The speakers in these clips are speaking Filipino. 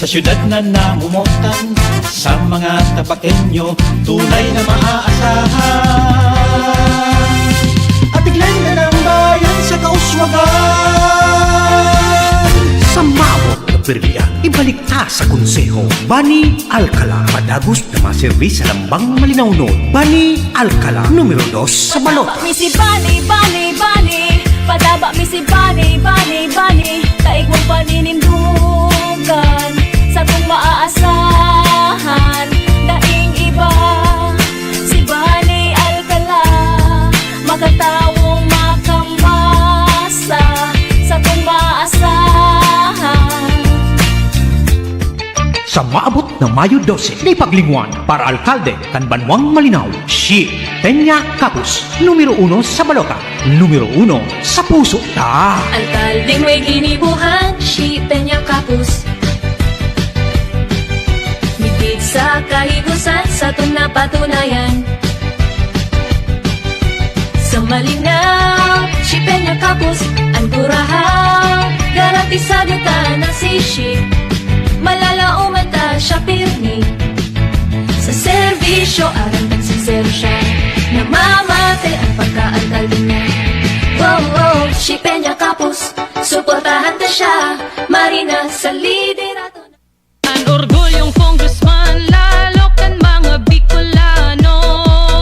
Sa syudad na namumutan, sa mga tabakenyo, tunay na maaasahan. At biglang na ng bayan sa kauswagan. Sa mawag na perya, ibalik ta sa konseho. Bani Alcala, madagos na maservis sa lambang malinawnon. Bani Alcala, numero 2 sa balot. Misi Bani, Bani, Bani, padaba misi Bani, Bani, Bani, kaigwang paninindugan sa kung maaasahan. Daing iba, si Bani Alcala, makatawong makamasa sa kung maaasahan. Sa maabot na Mayo 12, na ipaglingwan para alkalde kan Banwang Malinaw, si Peña Capus, numero 1 sa balota, numero 1 sa puso ta. Alkaldeng may ginibuhan, si Peña Capus. Migit sa kahigusan, sa ito napatunayan. Sa malinaw, si Peña Capus, ang turahaw, garantisado ta na si Shi. Malalauman ta siya pirmi. Sa serbisyo, arantang sincero siya. Namamate ang pagka-alkalde niya. Wow, wow, si Peña Capus, suportahan ta siya. Marina sa liderato. Ang orgulyong congressman, lalo kan mga Bicolano.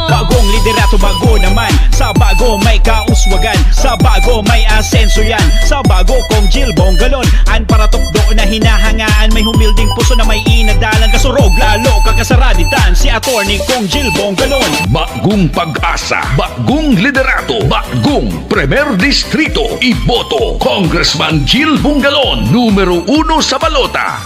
Bagong liderato, bago naman. Sa bago may kauswagan, sa bago may asenso yan. Sa bago kong Jill Bongalon, an para tukdo na hinahangaan. May humilding puso na may inadalan. Kasurog lalo kakasaraditan, si attorney kong Jill Bongalon. Bagong pag-asa, bagong liderato, bagong Premier Distrito, iboto Congressman Jill Bungalon, numero 1 sa balota.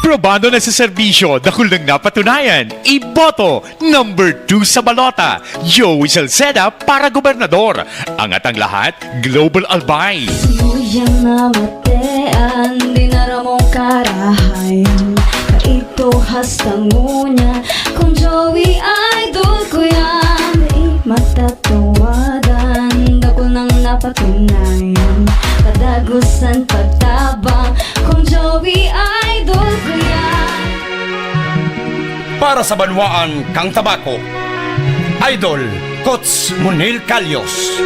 Probado na sa serbisyo, dahil nang napatunayan. Iboto, number 2 sa balota, Joey Salceda para gobernador. Angat ang lahat, Global Albay. Siyang namatean, di naramong karahayan. Kaito hastang ngunya, kung Joey idol ko yan. Di matatawadan, dako nang napatunayan. Kadagusan pagtabang, kung Joey idol ko yan. Para sa banwaan kang tabako, Idol Coach Munil Calyos,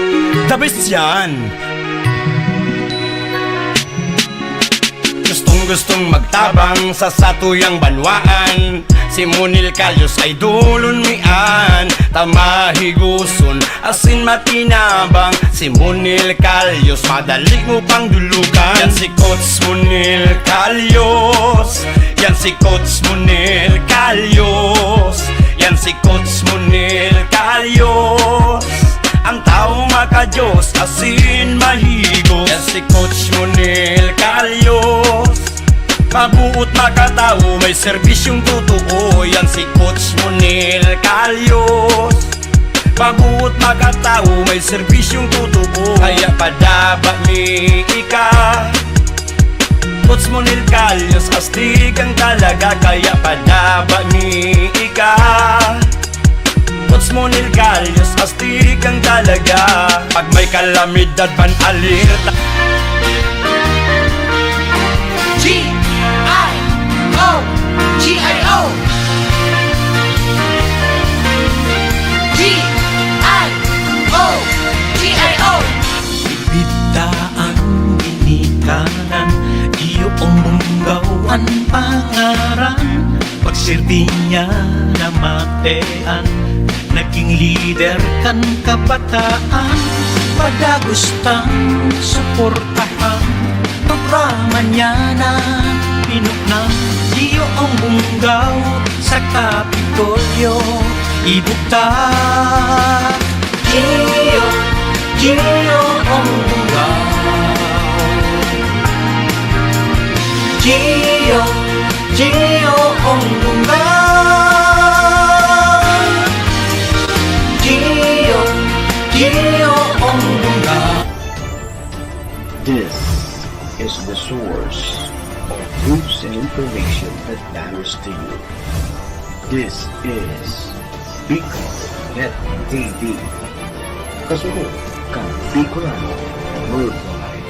the best yan. Gustong magtabang sa satuyang banwaan, si Munil Calyos ay dulon mian. Tamahiguson asin matinabang, si Munil Calyos madali mo pang dulugan. Yan si Coach Munil Calyos, yan si Coach Munil Calyos, yan si Coach Munil Calyos. Ang tao makadiyos asin mahigos. Yan si Coach Munil Calyos, mabuot makatao, may serbisyong totoo. Yan si Coach Munil Calyos, mabuot makatao, may serbisyong totoo. Kaya padaba mi ika, Coach Munil Calyos, astig ang talaga. Kaya padaba mi ika, Coach Munil Calyos, astig ang talaga. Pag may kalamidad pan alerta, G-I-O, G-I-O, G-I-O, G-I-O. Bitaan, ginikanan, iyong munggawan pangaran. Pagsilbi niya na matean, naging leader kan kabataan. Padagustang suportahan, programa niya na pinuknang. Iyong bunggaw sa Kapitolyo, ibukta. Iyong bunggaw, iyong bunggaw, iyong bunggaw. This is the source of proofs and information that matters to you. This is Bicol.net TV. Kasunod kang Bicolano Worldwide.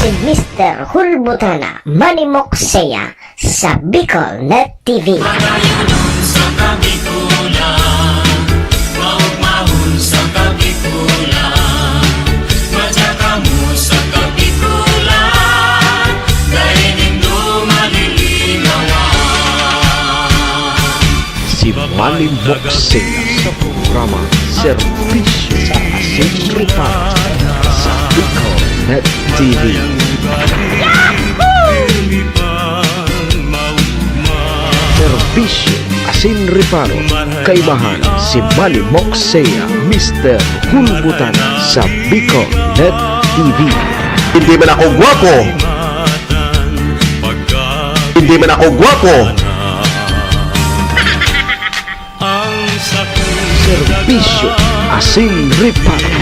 si Mr. Hulbutana Manimoksea sa Bicol Net TV. Si Manny Moksea sa programa Serbisyo sa Asin Reparo sa Bicol Net TV. Serbisyo Asin Reparo, kaibahan si Manny Moksea, Mr. Hulbutan sa Bicol Net TV. Hindi man ako gwapo, hindi man ako gwapo, Serbisyo Asin Reparo.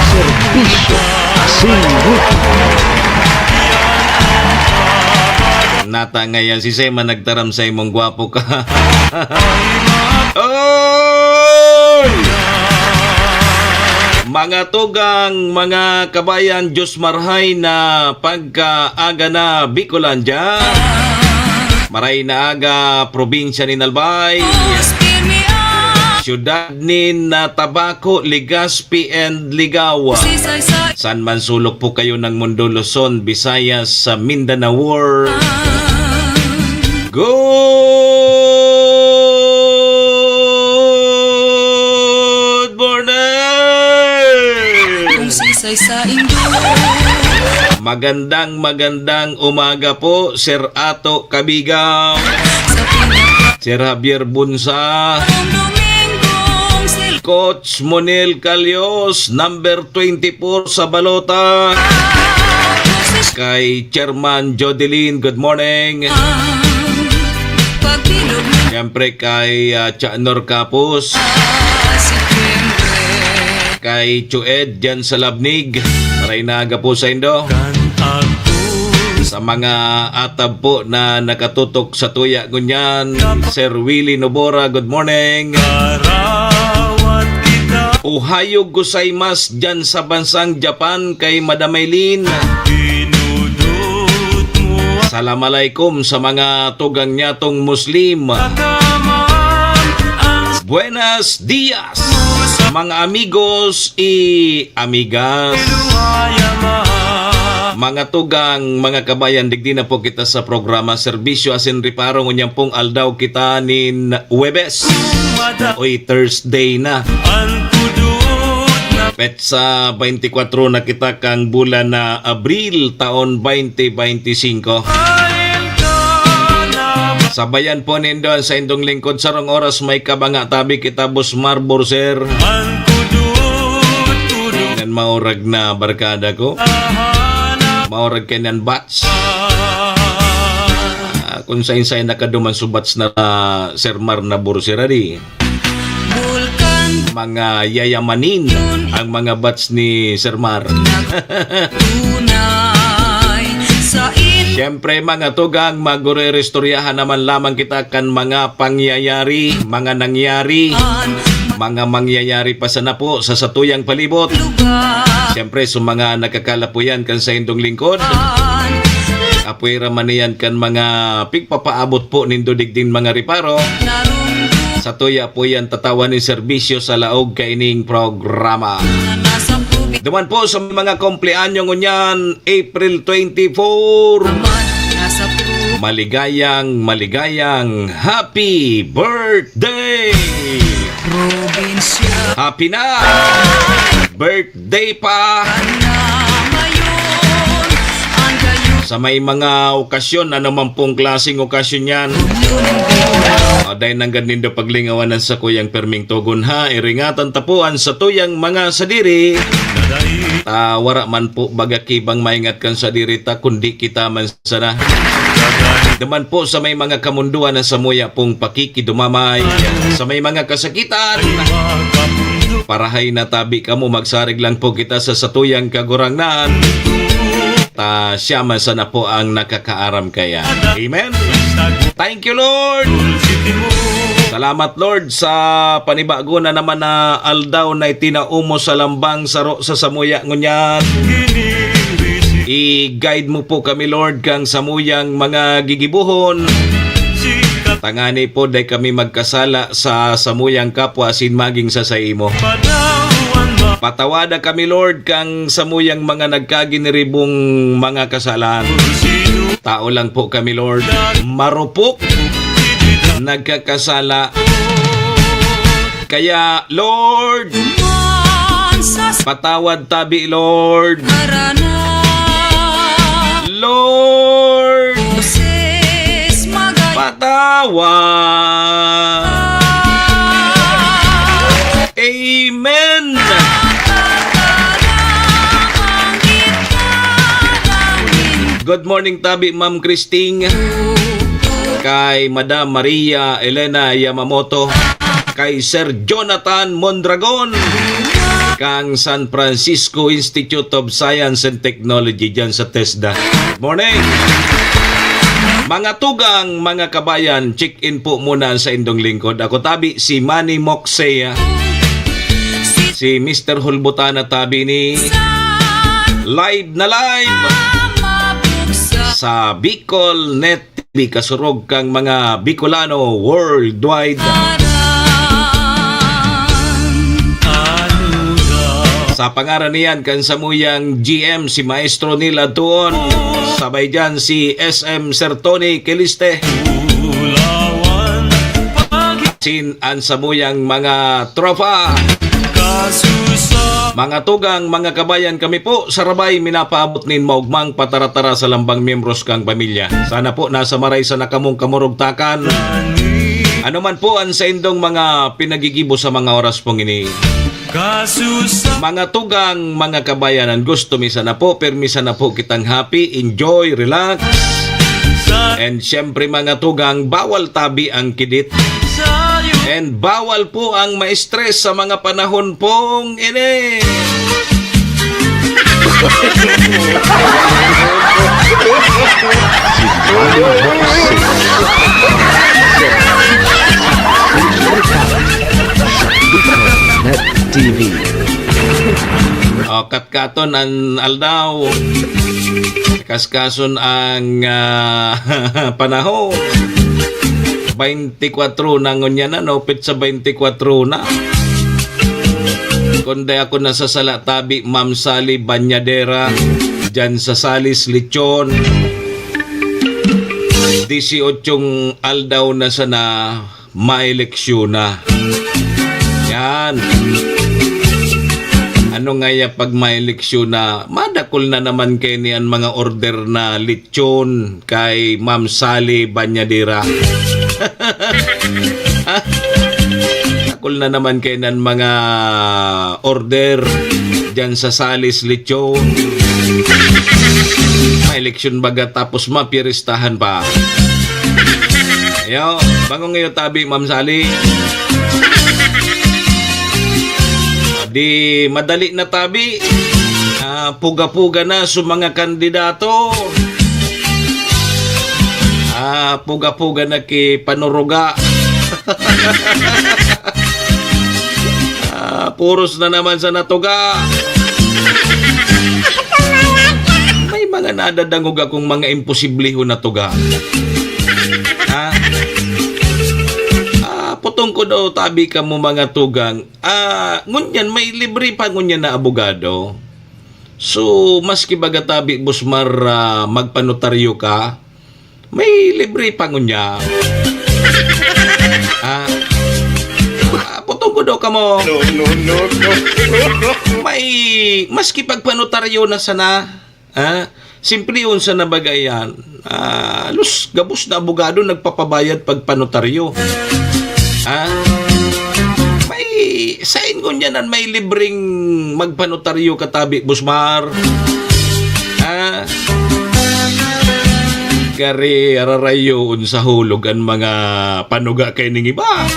Serbisyo Asin Reparo. Nata ngayon si Sema nagtaram sa imong gwapo ka. Oy! Mga tugang, mga kabayan, Diyos marhay na pagkaaga na Bicolandia. Maray na aga, probinsya ni Nalbay. Siyudad ni Tabaco, Legazpi and Ligawa. San man sulok po kayo ng mundo, Luzon, Visayas, sa Mindanao. Good morning! Magandang umaga po, Sir Ato Kabigaw, Sir Javier Bunsa, Coach Monel Calios, number 24 sa Balota, kay Chairman Jodeline, good morning. Siyempre kay Chanor Capus, kay Chued dyan sa Labnig, maray naga po sa Indo. Sa mga atab po na nakatutok sa tuya gunyan, Sir Willie Nobora, good morning. Ohayo gozaimasu dyan sa bansang Japan, kay Madam Maylin. Assalamualaikum sa mga tugang nyatong Muslim. Buenos dias, mga amigos y amigas. Mga tugang, mga kabayan, digdi na po kita sa programa Serbisyo Asin Reparo. Ngunyang pong aldaw kita nin Huwebes. Oy, Thursday na. Petsa 24 na kita kang bulan na Abril taon 2025. Sabayan po nindo sa indong lingkod sarong oras may kabanga tabi kita Bus Marbor sir. Yan maurag na barkada ko. Maurag kenyan bats. Kung sa-insay nakaduman subats na Sir Mar na Bursirari. Mga yayamanin ang mga bats ni Sir Mar. Siyempre mga tugang, magure-restoryahan naman lamang kita kan mga pangyayari, mga nangyari, mga mangyayari pa sana po sa satuyang palibot. Siyempre sa mga nakakalapuyan kan sa indong lingkod. Apuira man yan kan mga pigpapaabot po nindo digdin mga reparo. Sa tuya po yan tatawan ni serbisyo sa laog kaining programa. Duman po sa mga kompleanyo ngunyan, April 24. Maligayang happy birthday! Happy na! Birthday pa! Sa may mga okasyon, ano man pong klaseng okasyon yan. Dahil nang ganindo paglingawanan sa kuyang perming tugon ha, iringatan tapuan sa tuyang mga sadiri. Wara man po bagakibang maingat kan sadiri ta, kundi kita man sana. Daman po sa may mga kamunduan na samuya pong pakikidumamay, sa may mga kasakitan. Parahay na tabi ka mo, magsarig lang po kita sa satuyang kagurangnan. siya man sana po ang nakakaaram kaya. Amen. Thank you, Lord. Salamat, Lord, sa panibago na naman na aldaw na itinaumo sa lambang saro sa samuya ngunyan. I-guide mo po kami, Lord, kang samuyang mga gigibuhon. Tangani po day kami magkasala sa samuyang kapwa sin maging sa imo. Patawada kami, Lord, kang samuyang mga nagkaginiribong mga kasalan. Tao lang po kami, Lord. Marupok, nagkakasala. Kaya, Lord, patawad tabi, Lord. Lord, patawad. Amen. Good morning tabi Ma'am Christine, kay Madam Maria Elena Yamamoto, kay Sir Jonathan Mondragon, kang San Francisco Institute of Science and Technology dyan sa TESDA. Morning! Mga tugang, mga kabayan, check-in po muna sa indong lingkod. Ako tabi si Manny Moxea, si Mr. Hulbutana tabi ni live na live sa Bicol Net TV, kasurog kang mga Bicolano worldwide. Sa pangaran niyan kan samuyang GM si Maestro nila doon, sabay dyan si SM Sir Tony Kiliste, sin ang samuyang mga tropa, mga tugang, mga kabayan, kami po sa Rabay minapaabot nin maugmang pataratara sa lambang miyembros kang pamilya. Sana po nasa maray sa nakamong kamurugtakan. Ano man po ang sa indong mga pinagigibo sa mga oras pong ini. Mga tugang, mga kabayanan, gusto misa na po, permisa na po kitang happy, enjoy, relax. And syempre mga tugang, bawal tabi ang kidit. And bawal po ang ma-stress sa mga panahon pong ini. Net TV. O, katkaton ang aldaw. Kaskason ang panahon. 24 na ngunyan na, no? Pit sa 24 na. Kundi ako nasasala tabi, Ma'am Sally Banyadera, dyan sa Salis Lechon. 18 aldaw na sana maeleksyon na. Yan. Ano nga ya pag maeleksyon na, madakol na naman kay niyan mga order na lechon kay Ma'am Sally Banyadera. Dakol na naman kay niyan mga order dyan sa Salis Lechon. Maeleksyon baga tapos mapiristahan pa. Ayo, bangon ngayon tabi, Ma'am Sally. Di madali na tabi. Puga-puga na sa mga kandidato. Puga-puga na ki panuruga. Puros na naman sa natuga. May mga nadadangog akong mga imposibliho na tuga. Putong ko daw tabi ka mo mga tugang. Ngunyan may libre pa ngunyan na abogado. So maski baga tabi busmar magpanotaryo ka, may libre pa ngunya. Putong ko daw ka mo. No. May maski pagpanotaryo na sana. Simple yun sa nabagayan. Gabos na abogado nagpapabayad pagpanotaryo. May sain ko niyan may libreng magpanotaryo katabi busmar. Kari ararayon sa hulog ang mga panuga kay ning iba.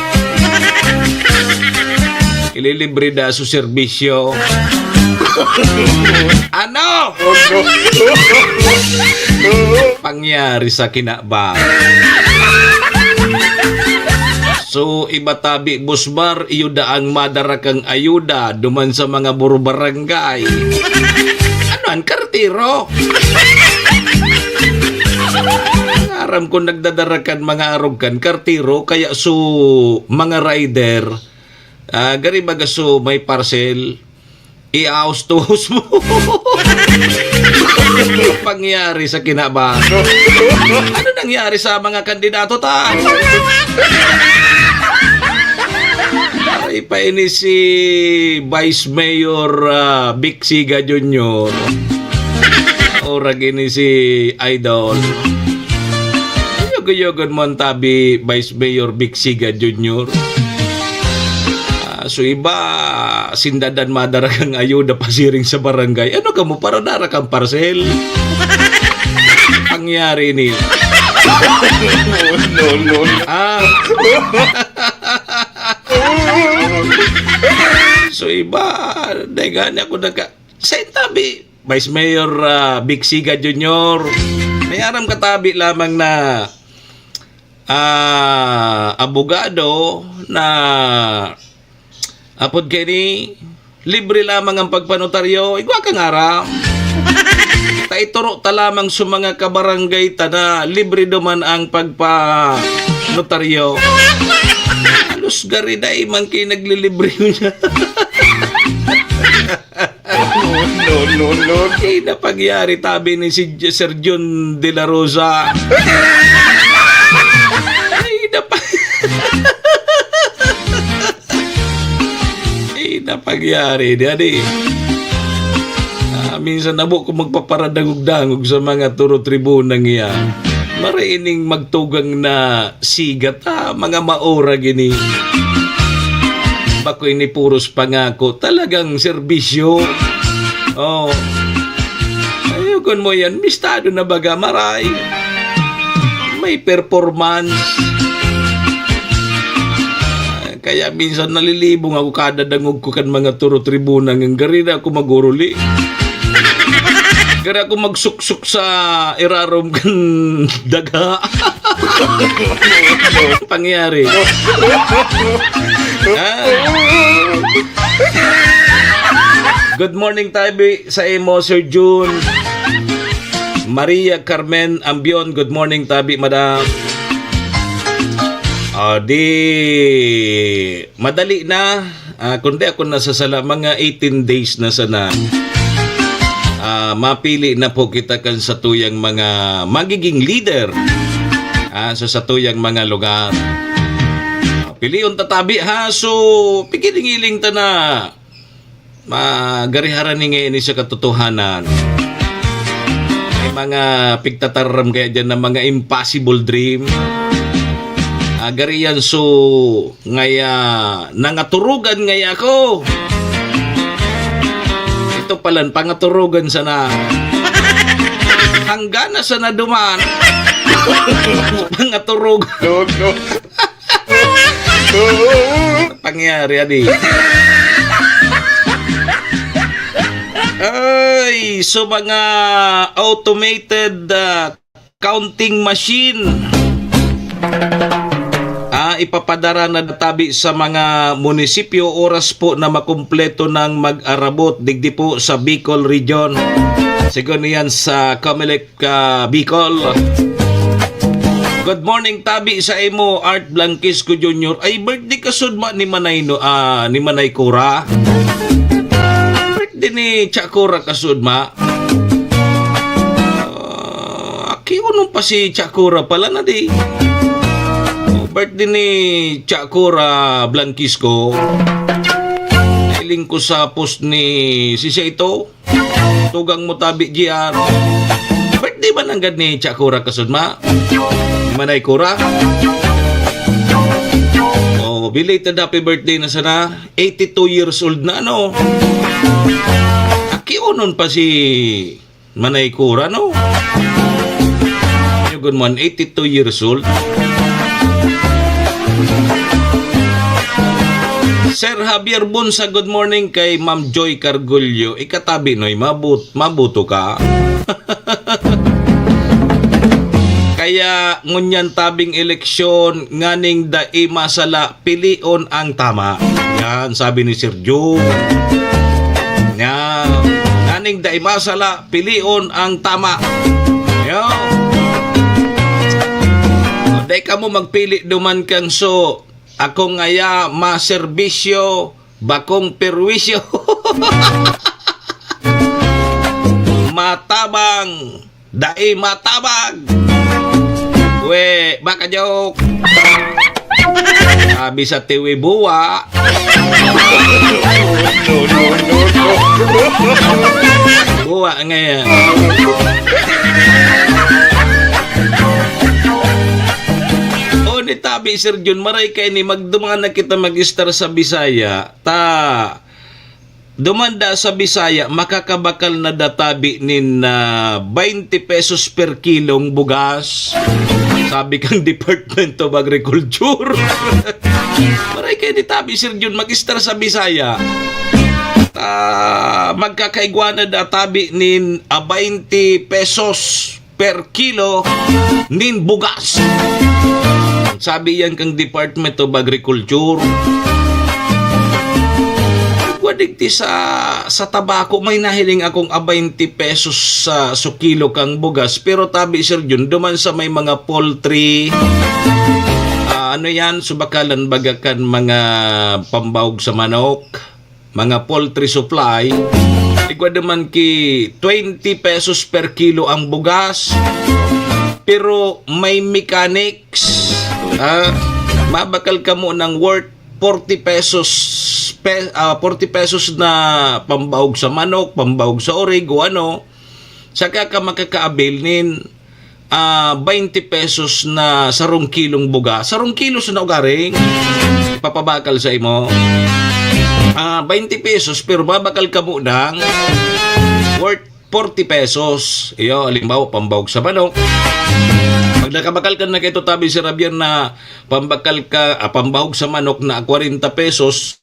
Ililibre da sa serbisyo. Ano? Pangyari sa kinabang. So, iba tabi busbar, iyuda ang madarakang ayuda duman sa mga burubarangay. Ano kartiro? Aram ko nagdadarakan mga arogkan kartiro, kaya so mga rider, gari baga so may parcel, i-austos mo. Pangyari sa kinabang. Ano nangyari sa mga kandidato ta? Ay pa ini si Vice Mayor Vic Siga Jr. Orag ini si Idol. Yogon mo ang tabi Vice Mayor Vic Siga Jr. So iba sindadan madarakang ayuda pasiring sa barangay. Ano ka mo para darakang parcel? Pangyari ni. No. So iba dagan ako sa tabi Vice Mayor Vic Siga Jr. May aram katabi lamang na abogado na apod kini libre lamang ang pagpanotaryo. Igwa kang aram. Taituro ta lamang sa mga kabarangay ta na libre duman ang pagpanotaryo. Halos gari na imang kinaglilibre niya. No. Ay napagyari tabi ni si Sir John De La Rosa. Napagyari di minsan nabo ko magpaparadangog-dangog sa mga turo tribunang iyan. Maraining magtugang na sigat mga maora gini. Bako ini puros pangako, talagang serbisyo. Oh. Ayokon mo yan, mistado na baga maray. May performance. Kaya minsan nalilibong ako kada dangog ko kan mga turo tribuna ng gari na ako maguruli. Gari ako magsuksok sa irarom kan daga. Pangyari. Good morning tabi sa imo Sir June. Maria Carmen Ambion, good morning tabi madam. Madali na kundi ako nasasala mga 18 days na sana mapili na po kita kan sa tuyang mga magiging leader sa tuyang mga lugar. Piliyon tatabi so pikiling-iling ta na magariharan ni ngayon sa katotohanan. May mga pigtataram kaya dyan na mga impossible dream. Gariyan so ngaya nangaturugan ngaya ko. Ito palan pangaturugan sana. Hanggang na sana duman. Pangaturugan. No. Pangyari adi. Ay, so mga automated counting machine. Ipapadara na tabi sa mga munisipyo oras po na makumpleto ng mag-arabot digdi po sa Bicol Region. Sigon yan sa Comelec Bicol. Good morning tabi sa imo Art Blanquisco Jr. Ay birthday kasud ma ni Manay ni Manay Cora. Birthday ni Chakura kasud ma. Akiunon pa si Chakura pala na di. Birthday ni Chakura Blanquisco. Nailing ko sa post ni Sisa ito. Tugang mo tabi GR. Birthday ba nanggad ni Chakura kasudma? Manay Kura? Oh, belated happy birthday na sana. 82 years old na no. Akiunon pa si Manay Kura no. Good man, 82 years old. Sir Javier Bunsa, good morning kay Ma'am Joy Cargulyo. Ikatabi noy, mabuto ka. Kaya ngunyan tabing eleksyon nganing dai masala pilion ang tama. Yan sabi ni Sir Joe. Yan. Nganing dai masala pilion ang tama. Yan. Dai ka mo magpili duman kang so ako ngaya maserbisyo bakong perwisyo. Matabang dai matabang. We, baka joke. Sabi sa tiwi buwa. Buwa ngayon. O ni tabi Sir Jun, maray kay ni magduman na kita mag-star sa Bisaya. Dumanda sa Bisaya, makakabakal na databi nin 20 pesos per kilong bugas. Sabi kang Department of Agriculture. Maray kayo ni tabi Sir Jun, mag-star sa Bisaya. Magkakaigwa na databi nin 20 pesos per kilo nin bugas. Sabi yan kang Department of Agriculture. Wadigti sa tabako, may nahiling akong 20 pesos sa kilo kang bugas. Pero tabi Sir Jun, duman sa may mga poultry, ano yan, subakalan bagakan mga pambawag sa manok, mga poultry supply. Igwa naman ki 20 pesos per kilo ang bugas. Pero may mechanics. Mabakal ka mo ng worth 40 pesos na pambawag sa manok, pambawag sa orig o ano. Saka ka makakaabil nin 20 pesos na 10 kilong buga. 10 kilos na ugaring papabakal sa imo. 20 pesos pero babakal ka mo ng worth 40 pesos. Iyo, halimbawa pambawag sa manok. Pag nakabakal ka na kito tabi si Javier na pambakal ka, pambahog sa manok na 40 pesos,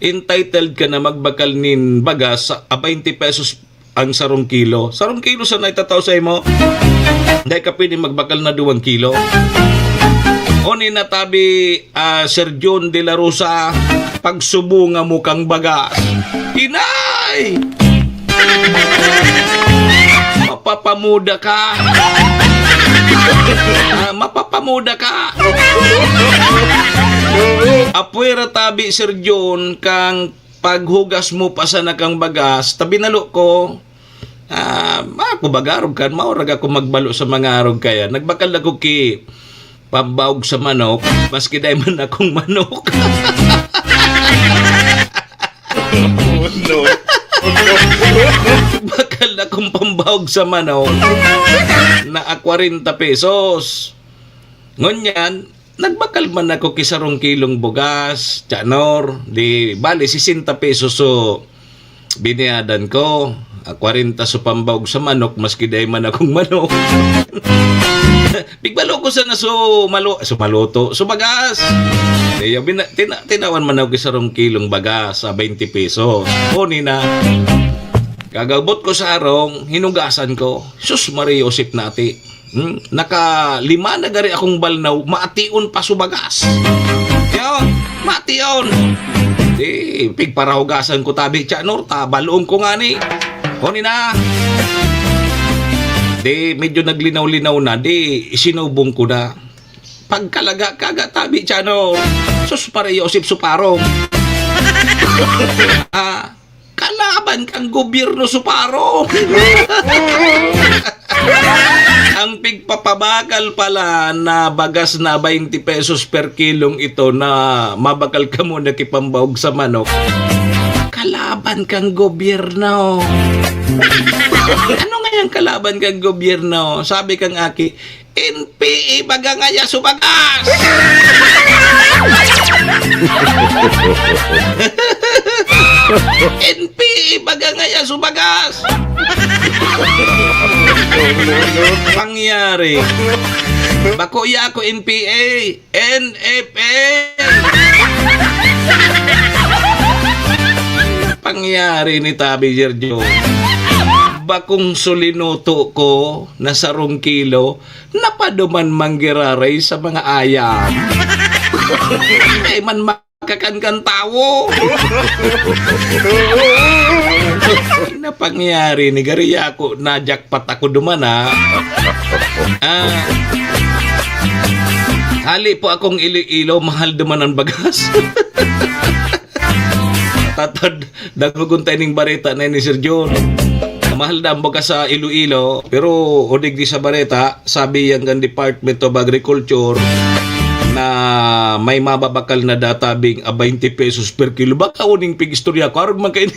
entitled ka na magbakal nin bagas sa 20 pesos ang 10 kilo. 10 kilo sa naitataw sa imo. Dahil ka pwede magbakal na 2 kilo. O ni natabi Sir John de la Rosa, pagsubo nga mo kang bagas. Inay! Mapapamuda ka. Mapapamuda ka. Apuera tabi Sir John kang paghugas mo pa sa nakang bagas tabi nalo ko. Ako bagarog kan maurag ako magbalo sa mga arog kaya nagbakal ako ki pambawog sa manok maski day man akong manok. Oh no. Bakal akong pambawog sa manok na 40 pesos. Ngunyan, nagbakal man ako kisarong kilong bugas, tiyanor, di bali 60 pesos so biniyadan ko. 40 so pambawog sa manok, maski day man akong manok. Bigbalo ko sana maluto, so bagas. Tinawan man ako kisarong kilong bagas sa 20 pesos. O nina, gagabot ko sa arong, hinugasan ko. Sus Maria Josep nati. Naka 5 na gari akong balnaw, maation pa subagas. Yun, maation. Di, pigparahugasan ko tabi, tiyanor, baloong ko nga ni. O nina, di, medyo naglinaw-linaw na, di, sinubong ko na. Pagkalaga kaga tabi, tiyanor. Sus Maria Josep suparong. Kalaban kang gobyerno suparong. Ang pigpapabakal pala na bagas na 20 pesos per kilong ito na mabakal ka muna kipambawag sa manok. Kalaban kang gobyerno. Ano nga yung kalaban kang gobyerno? Sabi kang aki, NPA baga nga ya subagas. NPA baga nga ya subagas. Pangyari. Bakuya ako NPA, NFA. pangyari ni Tabi Sergio? Bakong sulinuto ko na 10 kilo, napaduman manggiraray sa mga ayam. Ay man makakankan tawo. Na pangyari ni Gariya ko, na jackpot ako duman ha. Hali po akong Iloilo, mahal duman ang bagas. Tatad, daguguntay ning bareta na ni Sir John. Mahal na ang bagas sa Iloilo, pero udig di sa bareta, sabi yung Department of Agriculture na may mababakal na databing 20 pesos per kilo. Baka uning pig-istorya ko, arog man kayo.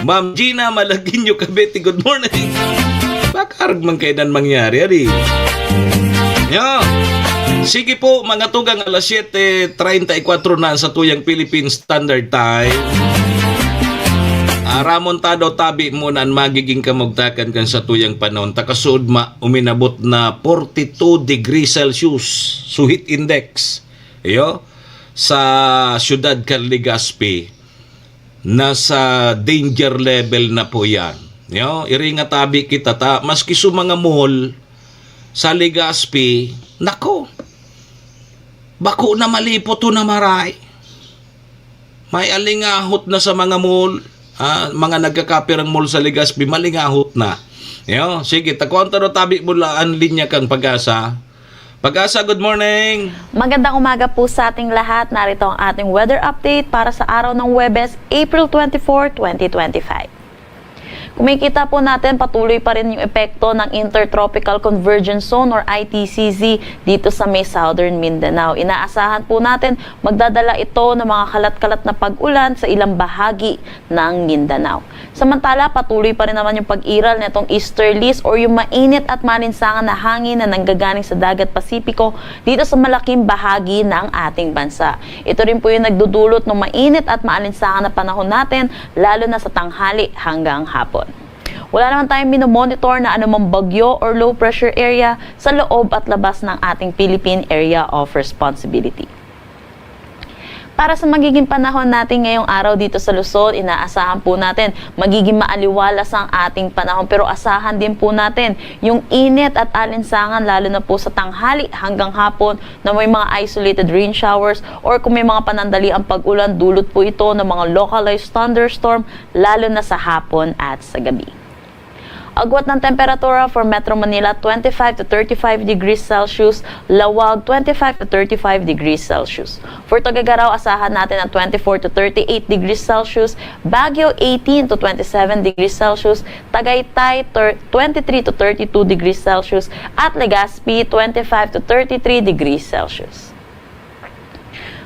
Ma'am Gina Malaginyo Kabeti, good morning. Baka arog man kayo nan mangyari, ari. Yo. Sige po, mga tugang, alas 7:34 na sa tuyang Philippine Standard Time. Ramontado tabi mo na magiging kamugtakan kan sa tuyang panahon. Takasud uminabot na 42 degrees Celsius. Suhit index. Yo, sa siyudad Legazpi. Nasa danger level na po yan. Yo, iringa tabi kita ta. Maski sa mga mall sa Legazpi, nako, bako na malipot to na maray. May alingahot na sa mga mall. Mga nagkakapirang mall sa Legazpi, malingahot na. Yo, sige, takonta no tabi mula ang linya kang Pag-asa. Pag-asa, good morning. Magandang umaga po sa ating lahat. Narito ang ating weather update para sa araw ng Huwebes, April 24, 2025. Kumikita po natin patuloy pa rin yung epekto ng Intertropical Convergence Zone or ITCZ dito sa may Southern Mindanao. Inaasahan po natin magdadala ito ng mga kalat-kalat na pag-ulan sa ilang bahagi ng Mindanao. Samantala, patuloy pa rin naman yung pag-iral nitong easterlies or yung mainit at malinsangan na hangin na nanggagaling sa dagat Pasipiko dito sa malaking bahagi ng ating bansa. Ito rin po yung nagdudulot ng mainit at maalinsangan na panahon natin, lalo na sa tanghali hanggang hapon. Wala naman tayong minomonitor na anumang bagyo or low pressure area sa loob at labas ng ating Philippine Area of Responsibility. Para sa magiging panahon natin ngayong araw dito sa Luzon, inaasahan po natin magiging maaliwalas ang ating panahon, pero asahan din po natin yung init at alinsangan lalo na po sa tanghali hanggang hapon na may mga isolated rain showers or kung may mga panandali ang pag-ulan, dulot po ito ng mga localized thunderstorm lalo na sa hapon at sa gabi. Agwat ng temperatura for Metro Manila, 25 to 35 degrees Celsius. Lawag, 25 to 35 degrees Celsius. For Tuguegarao, asahan natin ang 24 to 38 degrees Celsius. Baguio, 18 to 27 degrees Celsius. Tagaytay, 23 to 32 degrees Celsius. At Legazpi, 25 to 33 degrees Celsius.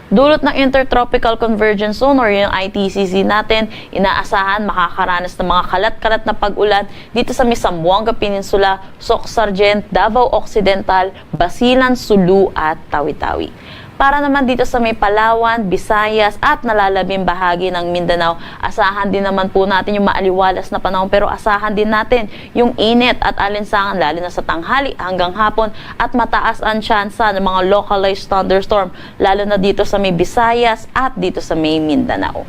Dulot ng Intertropical Convergence Zone or yung ITCZ natin, inaasahan makakaranas ng mga kalat-kalat na pag-ulan dito sa Zamboanga Peninsula, Soc-Sargent, Davao Occidental, Basilan, Sulu at Tawi-Tawi. Para naman dito sa may Palawan, Visayas at nalalabing bahagi ng Mindanao, asahan din naman po natin yung maaliwalas na panahon, pero asahan din natin yung init at alinsangan lalo na sa tanghali hanggang hapon at mataas ang tsansa ng mga localized thunderstorm lalo na dito sa may Visayas at dito sa may Mindanao.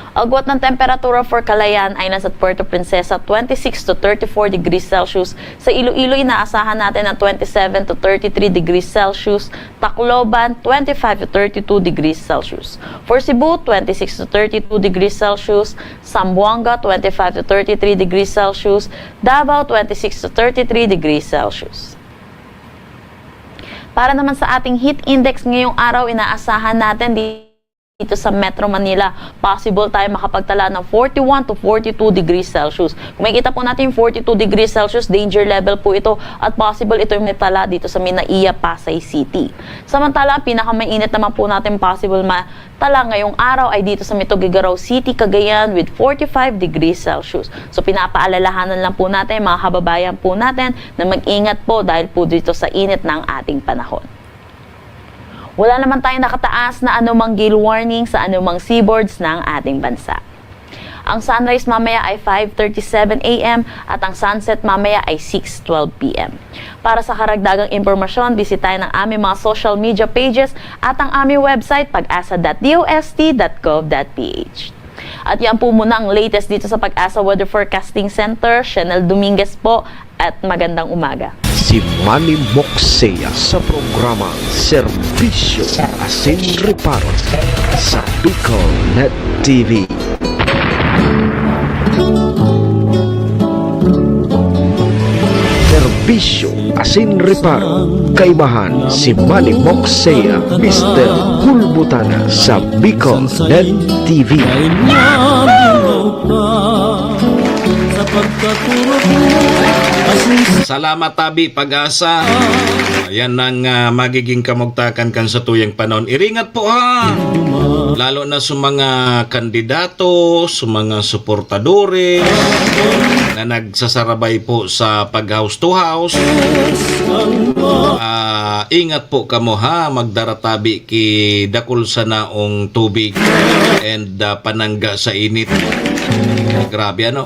Agwat ng temperatura for Calayan Islands at Puerto Princesa, 26 to 34 degrees Celsius. Sa Iloilo, inaasahan natin ng 27 to 33 degrees Celsius. Tacloban, 25 to 32 degrees Celsius. For Cebu, 26 to 32 degrees Celsius. Zamboanga, 25 to 33 degrees Celsius. Davao, 26 to 33 degrees Celsius. Para naman sa ating heat index ngayong araw, inaasahan natin dito sa Metro Manila, possible tayo makapagtala ng 41 to 42 degrees Celsius. Kung makikita po natin yung 42 degrees Celsius, danger level po ito at possible ito yung natala dito sa Minaiya, Pasay City. Samantala, pinakamainit naman po natin possible matala ngayong araw ay dito sa Tuguegarao City, Cagayan with 45 degrees Celsius. So pinapaalalahanan lang po natin mga kababayan po natin na mag-ingat po dahil po dito sa init ng ating panahon. Wala naman tayong nakataas na anumang gale warning sa anumang seaboards ng ating bansa. Ang sunrise mamaya ay 5:37 a.m. at ang sunset mamaya ay 6:12 p.m. Para sa karagdagang impormasyon, bisitahin ang aming mga social media pages at ang aming website pag-asa.dost.gov.ph. At yan po muna ang latest dito sa Pag-asa Weather Forecasting Center. Chanel Dominguez po at magandang umaga. Si Manny Moxea sa programa Serbisyo Asin Reparo sa Bicol Net TV. Serbisyo Asin Reparo. Kaibahan si Manny Moxea, Mr. Hulbutana sa Bicol Net TV. Salamat tabi Pag-asa. Ayan ang magiging kamugtakan kan sa tuyang panahon. Iringat po ha. Lalo na sa mga kandidato, sa mga suportadores na nagsasarabay po sa pag-house to house. Ingat po kamo ha. Magdaratabi ki dakul sa naong tubig and panangga sa init. Grabe ano.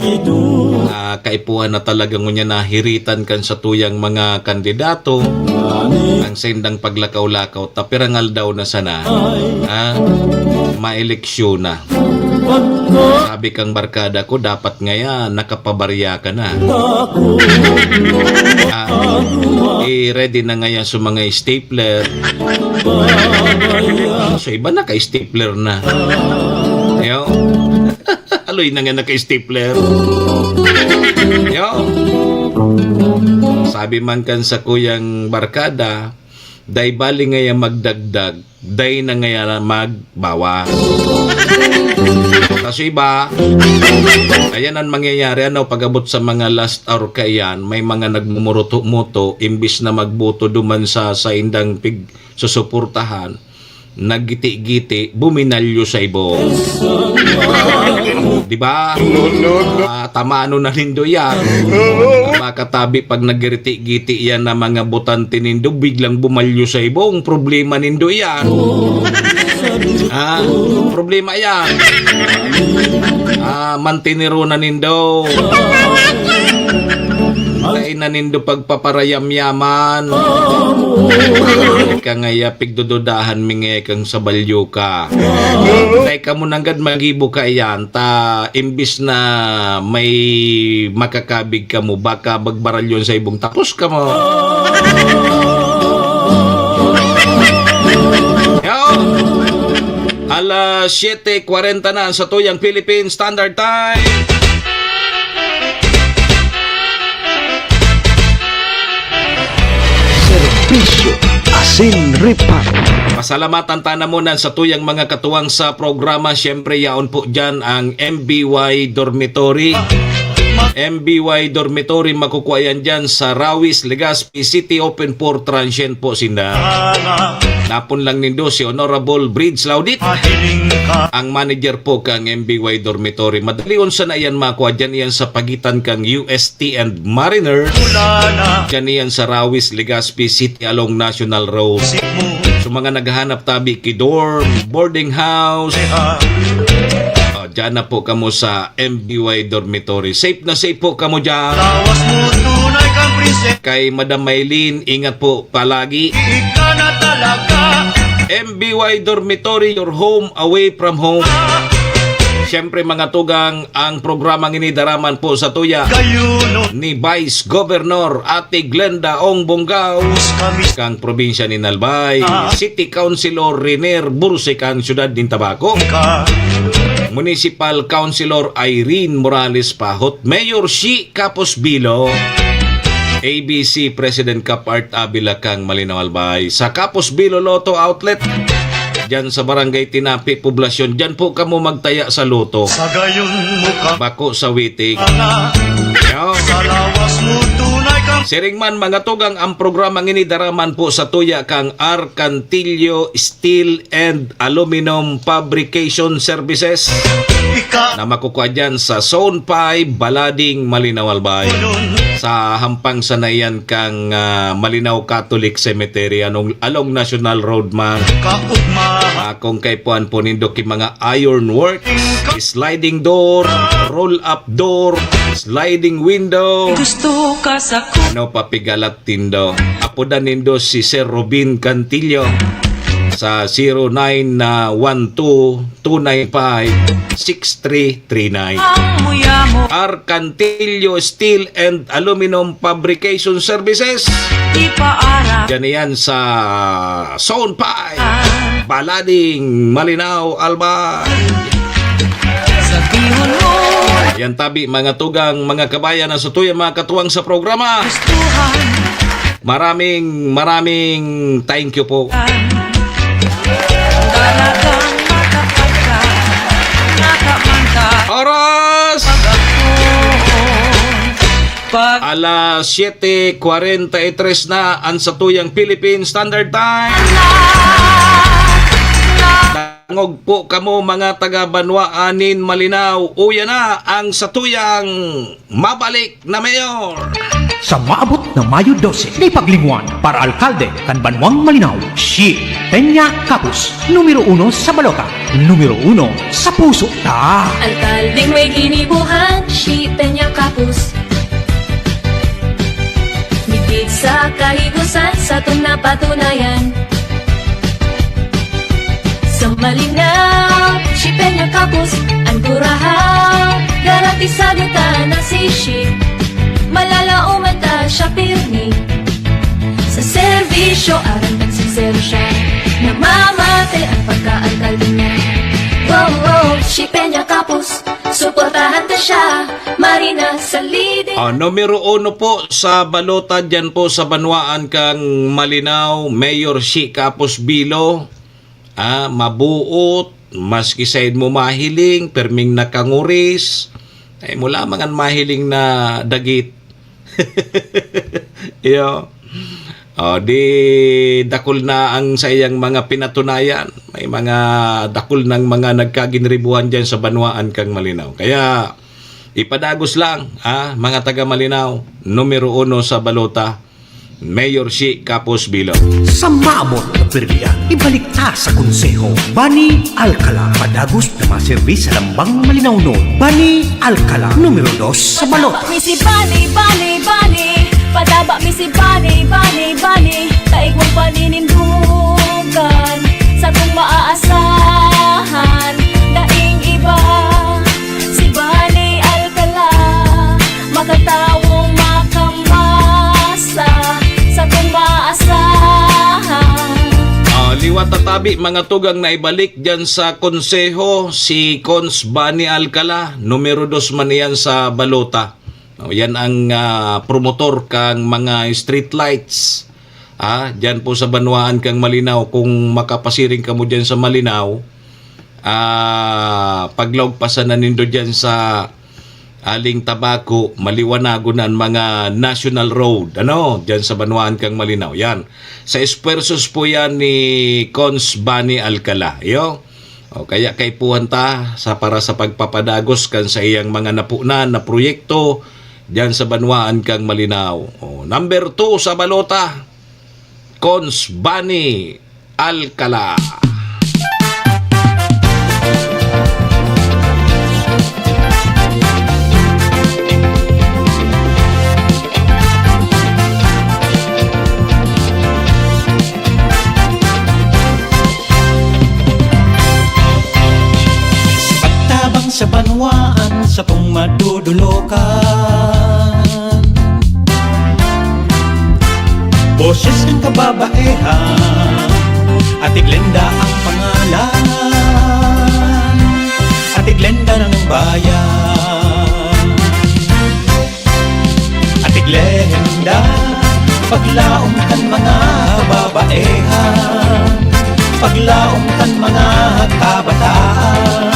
Kaipuhan na talaga ngunya nahiritan kan sa tuyang mga kandidato. Ang sendang paglakaw-lakaw tapirangal daw na sana. Maeleksyon na. Sabi kang barkada ko, dapat ngayon nakapabarya ka na. Ready na ngayon sa mga stapler. So iba naka-stapler na. Yo. Aloy na nga naka-stapler. Yo. Sabi man kan sa kuyang barkada, day bali ngayon magdagdag, day na ngayon magbawas. Kasi iba, ayan ang mangyayari ano, pag-abot sa mga last hour kayan, may mga nagmumuruto-muto, imbis na magbuto duman sa indang susuportahan, naggiti-giti, buminalyo sa ibo. Diba? Tamano na nindo yan. Makatabi pag naggiti-giti yan na mga butante nindo, biglang bumalyo sa ibo. Ang problema nindo yan. Problema yan. Mantiniro na nindo. Ay na nindo pagpaparayam-yaman. Ika ngaya pigdududahan mingi kang sa balyo ka. Tay ka mo nanggad magibo ka yan. Ta imbis na may makakabig ka mo, baka bagbaralyon sa ibong tapos ka mo. Yo! Alas 7:40 na sa tuyang Philippine Standard Time. Serbisyo Asin Reparo. Pasalamatan tayo muna sa tuyang mga katuwang sa programa. Siyempre yaon po dyan ang MBY Dormitory. MBY Dormitory makukuha yan dyan sa Rawis, Legazpi City, open for transient po sinda. Napon lang nindo si Honorable Bridge Laudit, ang manager po kang MBY Dormitory. Madalion sa na yan makuha dyan yan sa pagitan kang UST and Mariner. Dyan yan sa Rawis, Legazpi City along National Road. So mga naghahanap tabi kidorm, boarding house, dyan na po kamo sa MBY Dormitory. Safe na safe po kamo dyan. Kay Madam Maylin, ingat po palagi. MBY Dormitory, your home away from home. Siyempre mga tugang, ang programang inidaraman po sa tuya ni Vice Governor Ate Glenda Ong Bonggao, kang probinsya ni Nalbay, City Councilor Renier Burse kang syudad din Tabaco, Municipal Councilor Irene Morales Pahot, Mayor Shi Capos Bilo, ABC President Cap Art Abila kang Malinaw Albay, sa Capos Bilo Lotto Outlet, dyan sa Barangay Tinapi, Poblasyon, dyan po kamo magtaya sa loto. Bako sa Witig. Siringman mga tugang, ang programang inidaraman po sa tuya kang Arcantillo Steel and Aluminum Fabrication Services na makukuha dyan sa Zone 5, Balading, Malinaw Albay. sa hampang sanayan kang Malinaw Catholic Cemetery along National Road man. Kung kay puan po nindo ki mga iron works, sliding door, roll up door, sliding window. Gusto ka sa Ano papigalat tindo. Apodan nindo si Sir Robin Cantillo sa 0912-295-6339. mo Arcantillo Steel and Aluminum Fabrication Services. ipaara Diyan yan sa Zone 5, Balading, Malinaw, Albay. Sabihon mo Yan tabi mga tugang mga kabayan na sutuyan mga katuwang sa programa. gustuhan Maraming thank you po. Talagang makapagka nakamanta Oras! Pag Alas 7:43 na ang satuyang Philippine Standard Time. Tangog po kamo mga taga Banwaanin Malinaw. Uya na ang satuyang mabalik na mayor. Sa maabot na Mayo 12, na ipaglingwan para alkalde kan Banwang Malinaw, si Peña Capus, numero 1 sa balota, numero 1 sa puso ta. Alkaldeng may ginibuhan, si Peña Capus. Mitig sa kahigusan, sa itong napatunayan. Sa Malinaw, si Peña Capus, ang kurahaw, garantisado ta na si Shi. Malalauman ta siya pirmi. Sa serbisyo, aral nagsinsero siya. Namamate ang pagka-alkalde niya. Wow, si Peña Capus, suportahan ta siya. Marina sa leading. Numero 1 po sa balota dyan po sa Banwaan kang Malinaw, Mayor Si Capus Bilo. Mabuot, maski said mo mahiling, perming nakanguris, ay mula mangan mahiling na dagit. Yo. Di dakol na ang sayang mga pinatunayan. May mga dakol ng mga nagkaginribuhan dyan sa Banwaan kang Malinaw. Kaya ipadagos lang, mga taga Malinaw, numero 1 sa balota, Mayor Si Capus Bilo. Sa maabot na perya, ibalik ta sa konseho. Bani Alcala, padagos na maservis sa Lambang Malinaw noon. Bani Alcala, numero 2 sa balota. Misi Bani, Bani, Bani. Padaba misi Bani, Bani, Bani. Taig mong paninindugan sa kung maaasahan. Daing iba, si Bani Alcala. Makatawong makamasa sa kung maaasahan. Liwat tatabi mga tugang na ibalik dyan sa konseho si Cons Bani Alcala, numero 2 man yan sa balota. Yan ang promotor kang mga street lights. Dyan po sa Banwaan kang Malinaw. Kung makapasiring ka mo dyan sa Malinaw, paglawpasan na nindo dyan sa Aling Tabako, maliwanagon ang mga national road. Dyan sa Banwaan kang Malinaw. Yan. Sa espuersos po yan ni Cons Bani Alcala. Kaya kay puhanta para sa pagpapadagos kan sa iyang mga napunan na proyekto dyan sa Banwaan kang Malinaw. Number 2 sa balota, Cons Bani Alcala. Sa Banwaan sa pong madudulukan, boses ng kababaihan, Atig Lenda ang pangalan, Atig Lenda ng bayan. Atig Lenda, paglaong kan mga babaihan, paglaong kan mga kabataan,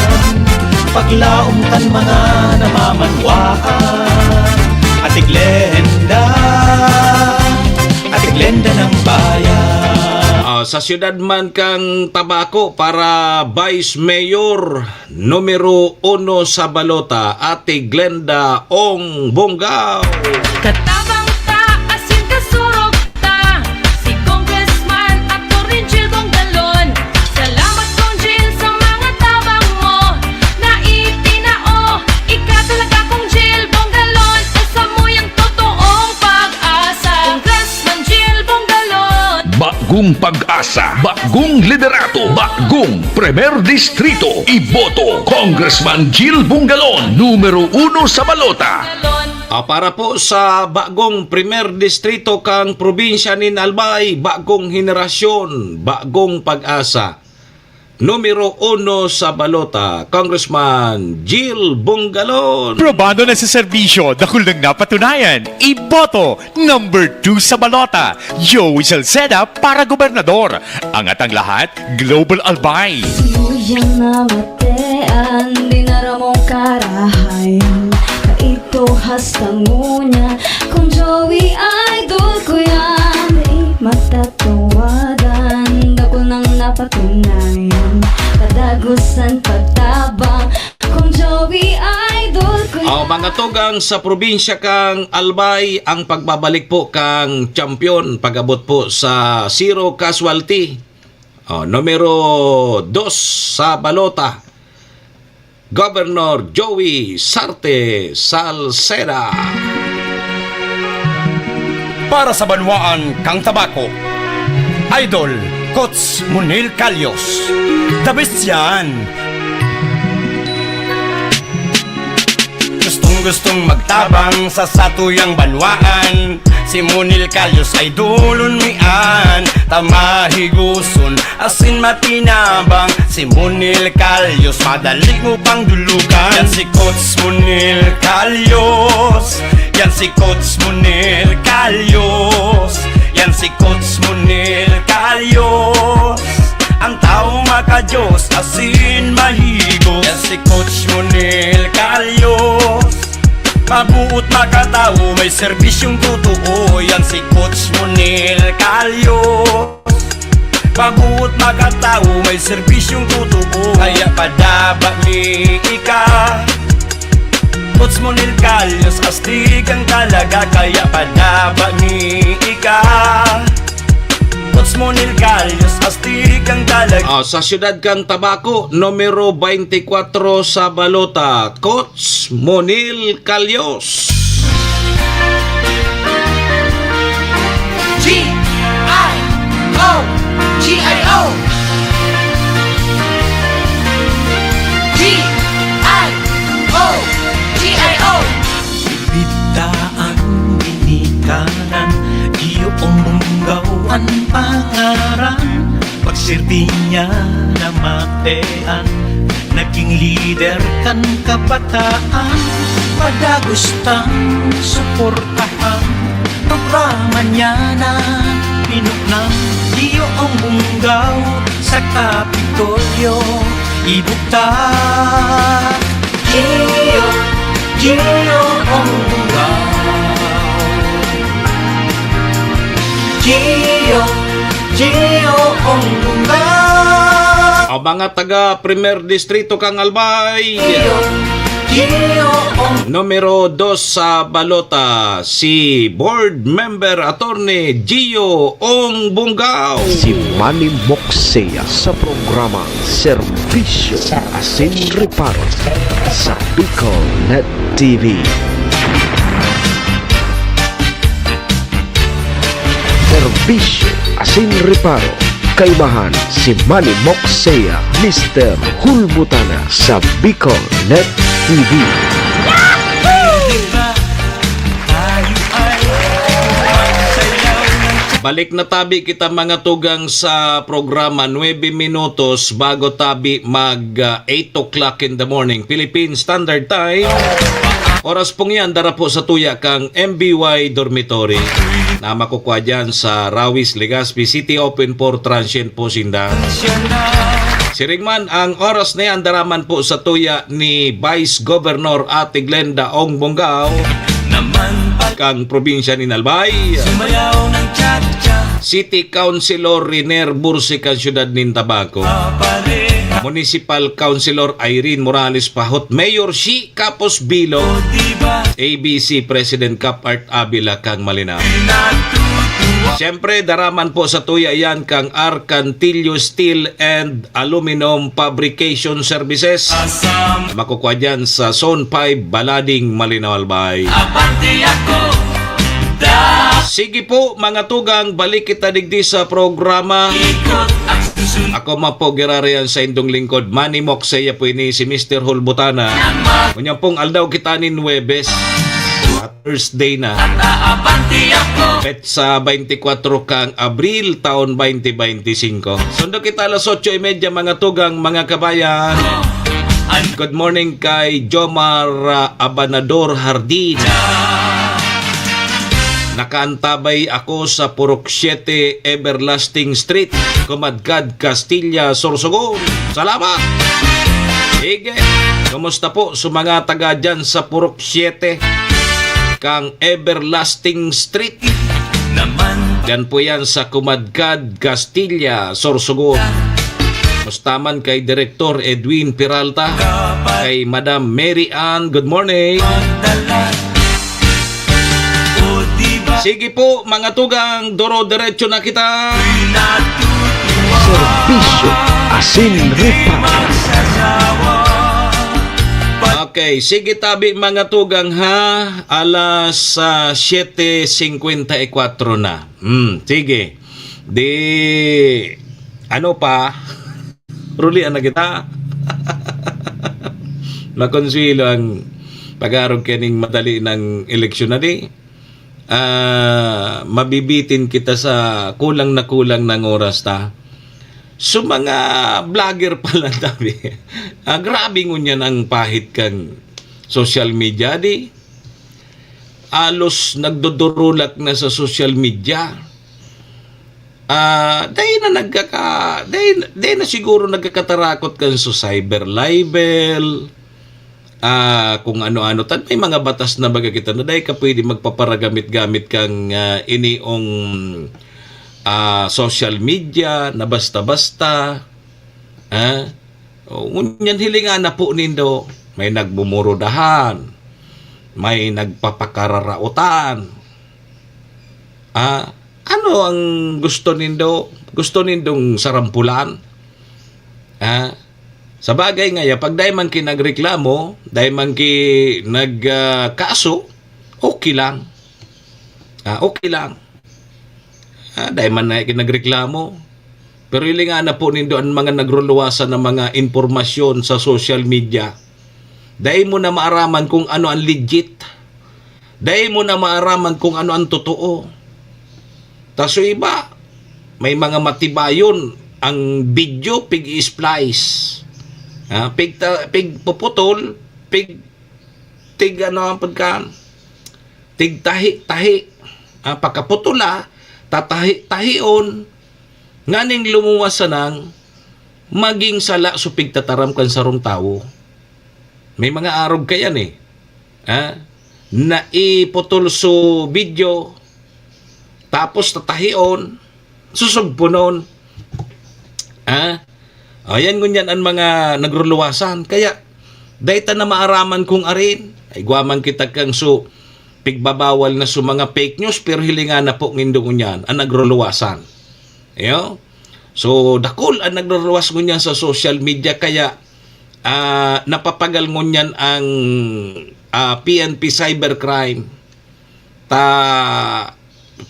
paglaong kan mga namamanwaan. Atig Lenda ng bayan. Sa siyudad man kang Tabaco para Vice Mayor numero 1 sa balota, Ate Glenda Ong Bonggao. Katabang ta, asin kasurog ta, si Congressman Atty. Jill Bongalon. Salamat Kong Jill sa mga tabang mo, na itinao, ika talaga Kong Jill Bongalon, sa muyang totoong pag-asa. Congressman Jill Bongalon. Bagong pag-asa, bagong liderato, bagong Premier Distrito. Iboto Congressman Jill Bongalon, numero 1 sa balota. Para po sa bagong Premier Distrito kang probinsya ni Albay, bagong henerasyon, bagong pag-asa. Numero 1 sa balota, Congressman Jill Bongalon. Probado na sa serbisyo, dahil nang napatunayan. Iboto, number 2 sa balota, Joey Salceda para gobernador. Angat ang lahat, Global Albay. Siyang namatean, dinaramong karahayan, kaito hastang ngunya, kung Joey idol ko yan, di matatawadan, dako nang napatunayan, kadagusan pagtabang, kung Joey idol ko yan. Mga tugang sa probinsya kang Albay, ang pagbabalik po kang champion, pag-abot po sa zero casualty. Numero 2 sa balota, Governor Joey Sarte Salceda. Para sa banwaan kang Tabaco, Idol Coach Munil Calyos. The best yan. Gustong magtabang sa satuyang banwaan, si Munil Calyos ay dulon mian, tamahiguson asin matinabang, si Munil Calyos madali mo pang dulugan. Yan si Coach Munil Calyos, yan si Coach Munil Calyos, yan si Coach Munil Calyos, ang tao makajos asin mahigo. Yan si Coach Munil Calyos, mabuot makatao, may serbisyong totoo. Yan si Coach Munil Calyos, mabuot makatao, may serbisyong totoo. Kaya padaba ni ika, Coach Munil Calyos, astigang talaga. Kaya padaba ni ika, Coach Munil Calyos, astigang talaga. Sa siyudad kang Tabaco, numero 24 sa balota, Coach Munil Calyos. G-I-O, G-I-O, G-I-O, G-I-O. Bitaan, binikanan, iyong munggawan pangaran. Pagsilbi niya na matean, naging leader kan kabataan. Padagustang suportahan, programa niya na pinuknang. Iyong munggaw sa Kapitolyo ibukta. Iyong munggaw, Ang mga taga Premier Distrito kang Albay, numero 2 sa balota, si Board Member Attorney Gio Ong Bonggao. Si Manny Moxea sa programa Servisyo Asin Reparo sa Bicol Net TV. Servisyo Asin Reparo, kaibahan si Manny Moxea, Mr. Hulbutana sa Bicol Net TV. Balik na tabi kita mga tugang sa programa 9 minutos bago tabi mag 8 o'clock in the morning Philippine Standard Time. Oras pong yan, dara po sa tuya kang MBY Dormitory na makukuha dyan sa Rawis, Legazpi City, open for transient po sinda. Siringman, ang oras na yan, daraman po sa tuya ni Vice Governor Ate Glenda Ong Bonggao kang probinsya ni Albay. Sumayaw ng cha-cha City Councilor Riner Bursican, Syudad ng Tabaco. Municipal Councilor Irene Morales Pahot, Mayor Shi Capos Bilo, ABC President Cap Art Abila kang Malinaw. Siyempre, daraman po sa tuya yan kang Arcantillo Steel and Aluminum Fabrication Services. Makukuha dyan sa Zone 5, Balading, Malinaw, Albay. Sige po, mga tugang, balik kita digdi sa programa. Ako mapo girarian sa indong lingkod, Manny Moxeya po ini si Mr. Hulbutana. Kunyang pong aldaw kita ni Nuwebes. Thursday na. Pet sa 24 kang Abril taon 2025. Sundo kita alas 8:30 mga tugang, mga kabayan. Good morning kay Jomar Abanador Hardin. Nakaantabay ako sa Purok 7 Everlasting Street, Comadgad, Castilla, Sorsogon. Salamat! Sige, kumusta po sa mga taga dyan sa Purok 7 kang Everlasting Street? Yan po yan sa Comadgad, Castilla, Sorsogon. Mustaman kay Director Edwin Peralta, kay Madam Mary Ann, good morning. Sige po, mga tugang, doro-diretso na kita. Serbisyo asin repair. Okay, sige tabi mga tugang ha. Alas 7:54 na. Sige. Di, ano pa? Rulian na kita. Makonsilo ang pag-arog kaning madali ng eleksyon na di. Mabibitin kita sa kulang na kulang ng oras ta. So mga vlogger pala tabi. Grabe ngunyan ang pahit kang social media di. Alos nagdudurulak na sa social media. Dahil na siguro nagkakatarakot kan sa cyber libel. Kung ano-ano tan may mga batas na baga kita na dahil ka pwede magpaparagamit-gamit kang iniong social media na basta-basta ngunyan hilingan na po nindo, may nagbumurudahan, may nagpapakararautan. Ano ang gusto nindong sarampulan? Sa bagay nga, pag dahil man ki nagreklamo, dahil man ki nagkaso, okay lang. Okay lang. Dahil man na nagreklamo. Pero ili nga na po nindo ang mga nagruluwasan ng mga informasyon sa social media. Dahil mo na maaraman kung ano ang legit. Dahil mo na maaraman kung ano ang totoo. Taso iba, may mga matibayon ang video pig-splice. Pig puputol, tig ano ang pagkaan, tig tahi, pagkaputula, tatahi-tahion, nganing lumuwasan ng maging sala supig tataram kan sarong tao. May mga arog kayan na iputol so video, tapos tatahion, susugpunon, ayan ngunyan ang mga nagruluwasan. Kaya, dahita na maaraman kong arin, ay guwaman kita kang so, pigbabawal na so mga fake news, pero hilingan na po ngindo ngunyan, ang nagruluwasan. So, dakol ang nagruluwas ngunyan sa social media, kaya, napapagal ngunyan ang PNP cybercrime.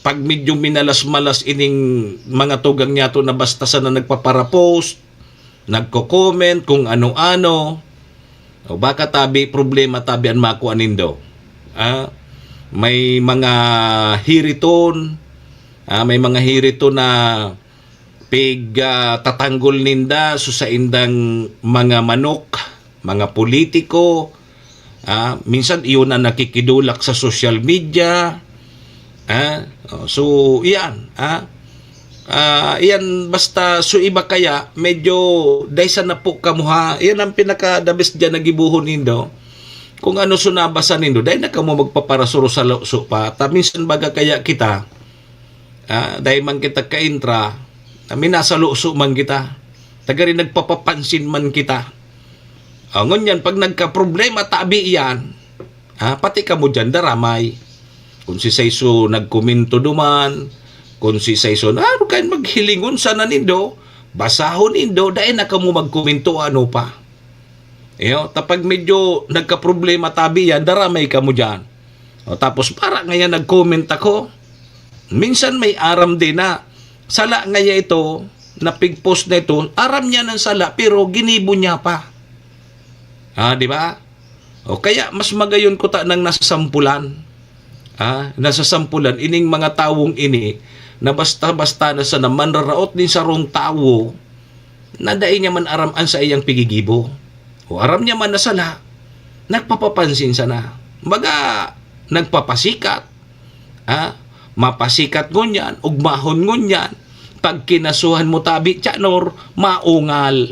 Pag medyo minalas-malas ining mga tugang niya to na bastasan na nagpaparapost, nagko-comment kung ano-ano, o baka tabi problema tabi ang makuha nindo. May mga hiriton, may mga hiriton na tatanggol ninda so sa indang mga manok, mga politiko. Minsan iyon na nakikidulak sa social media. So iyan, iyan basta so iba kaya medyo daysa na po kamuha. Iyan ang pinaka-dabis dyan nagibuhon nindo. Kung ano sunabasa nindo, dahil na kamo magpaparasuro sa lauso pa. Minsan baga kaya kita Dahil man kita kaintra, minasaluso man kita. Tagari nagpapapansin man kita. Ngunyan, pag nagka-problema tabi yan, pati ka mo dyan daramay. Kung si Sayso nagkomento duman, kung si Sayso, kayo maghilingon sa nanindo, basahon nindo, dahil na ka mo magkomento ano pa. Tapag medyo nagka-problema tabi yan, daramay ka mo dyan. Tapos para ngayon nag-comment ako, minsan may aram din na sala ngayon ito, na pig-post na ito, aram niya ng sala, pero ginibo niya pa. Di ba? Kaya mas magayon ko ng nasasampulan. Nasasampulan, ining mga tawong ini, na basta-basta na sa naman raraot din sa rong tawo, na dahil niya man araman sa iyang pigigibo. Aram niya man na sala, nagpapapansin sana. Baga, nagpapasikat. Mapasikat ngunyan, ugmahon ngunyan, pag kinasuhan mo tabi, tyanor, maungal.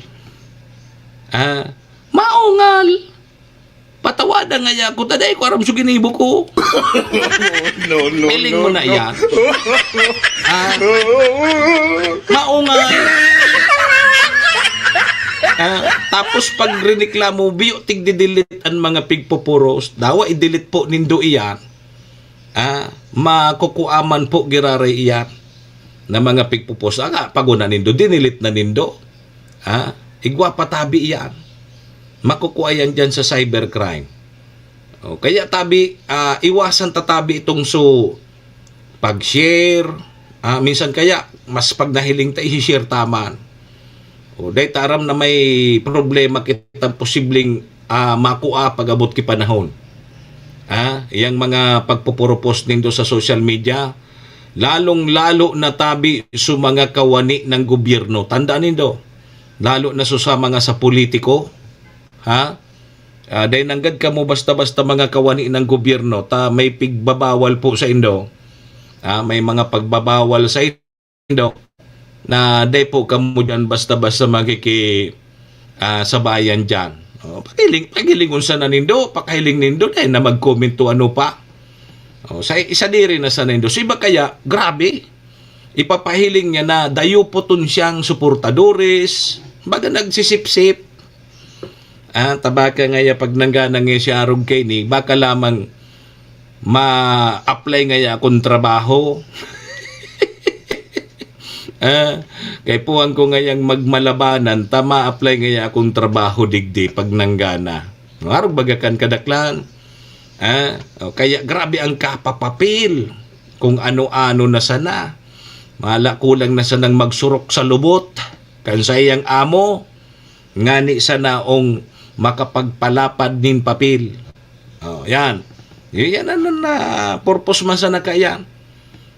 Maungal. Patawadan nga niya ako, taday ko aram suginibo ko. Piling mo na yan. Maungal. Tapos pag riniklamo, biyo tigdidelete ang mga pigpupuros, dawa i-delete po nindo iyan. Makukuaman po giraray iyan na mga pigpupos. Paguna nindo, dinilit na nindo. Igwa patabi iyan. Makukuha yan dyan sa cybercrime. Kaya tabi, iwasan tatabi itong pag-share. Minsan kaya, mas pag nahiling tayo, i-share taman. Dahil taram na may problema kita posibleng makuha pag-abot ki panahon. Yang mga pagpupuropos nindo sa social media, lalong-lalo na tabi sa mga kawani ng gobyerno. Tandaan nindo, lalo na sa mga sa politiko, dahil nanggad ka mo basta-basta mga kawani ng gobyerno, may pigbabawal po sa indo. May mga pagbabawal sa indo, na dahil po ka mo dyan basta-basta sabayan dyan. Pagilingon sa nanindo, pakahiling nindo, dahil na mag-commento ano pa. Sa isa diri na sa nindo. So iba kaya, grabe, ipapahiling niya na dayo po ton siyang suportadores, baga nagsisip-sip. Tabaka ngaya pag nangganang siya arog kay ni, baka lamang ma-apply ngaya akong trabaho. Kay puwang ko ngayang magmalabanan, ma-apply ngaya akong trabaho digdi pag nanggana. Arog bagakan kadaklan. Kaya grabe ang kapapapil kung ano-ano na sana. Mala kulang na sanang magsurok sa lubot kan sayang amo ngani sanaong makapagpalapad nin papel. Yan. Yan na purpose man sana kaya.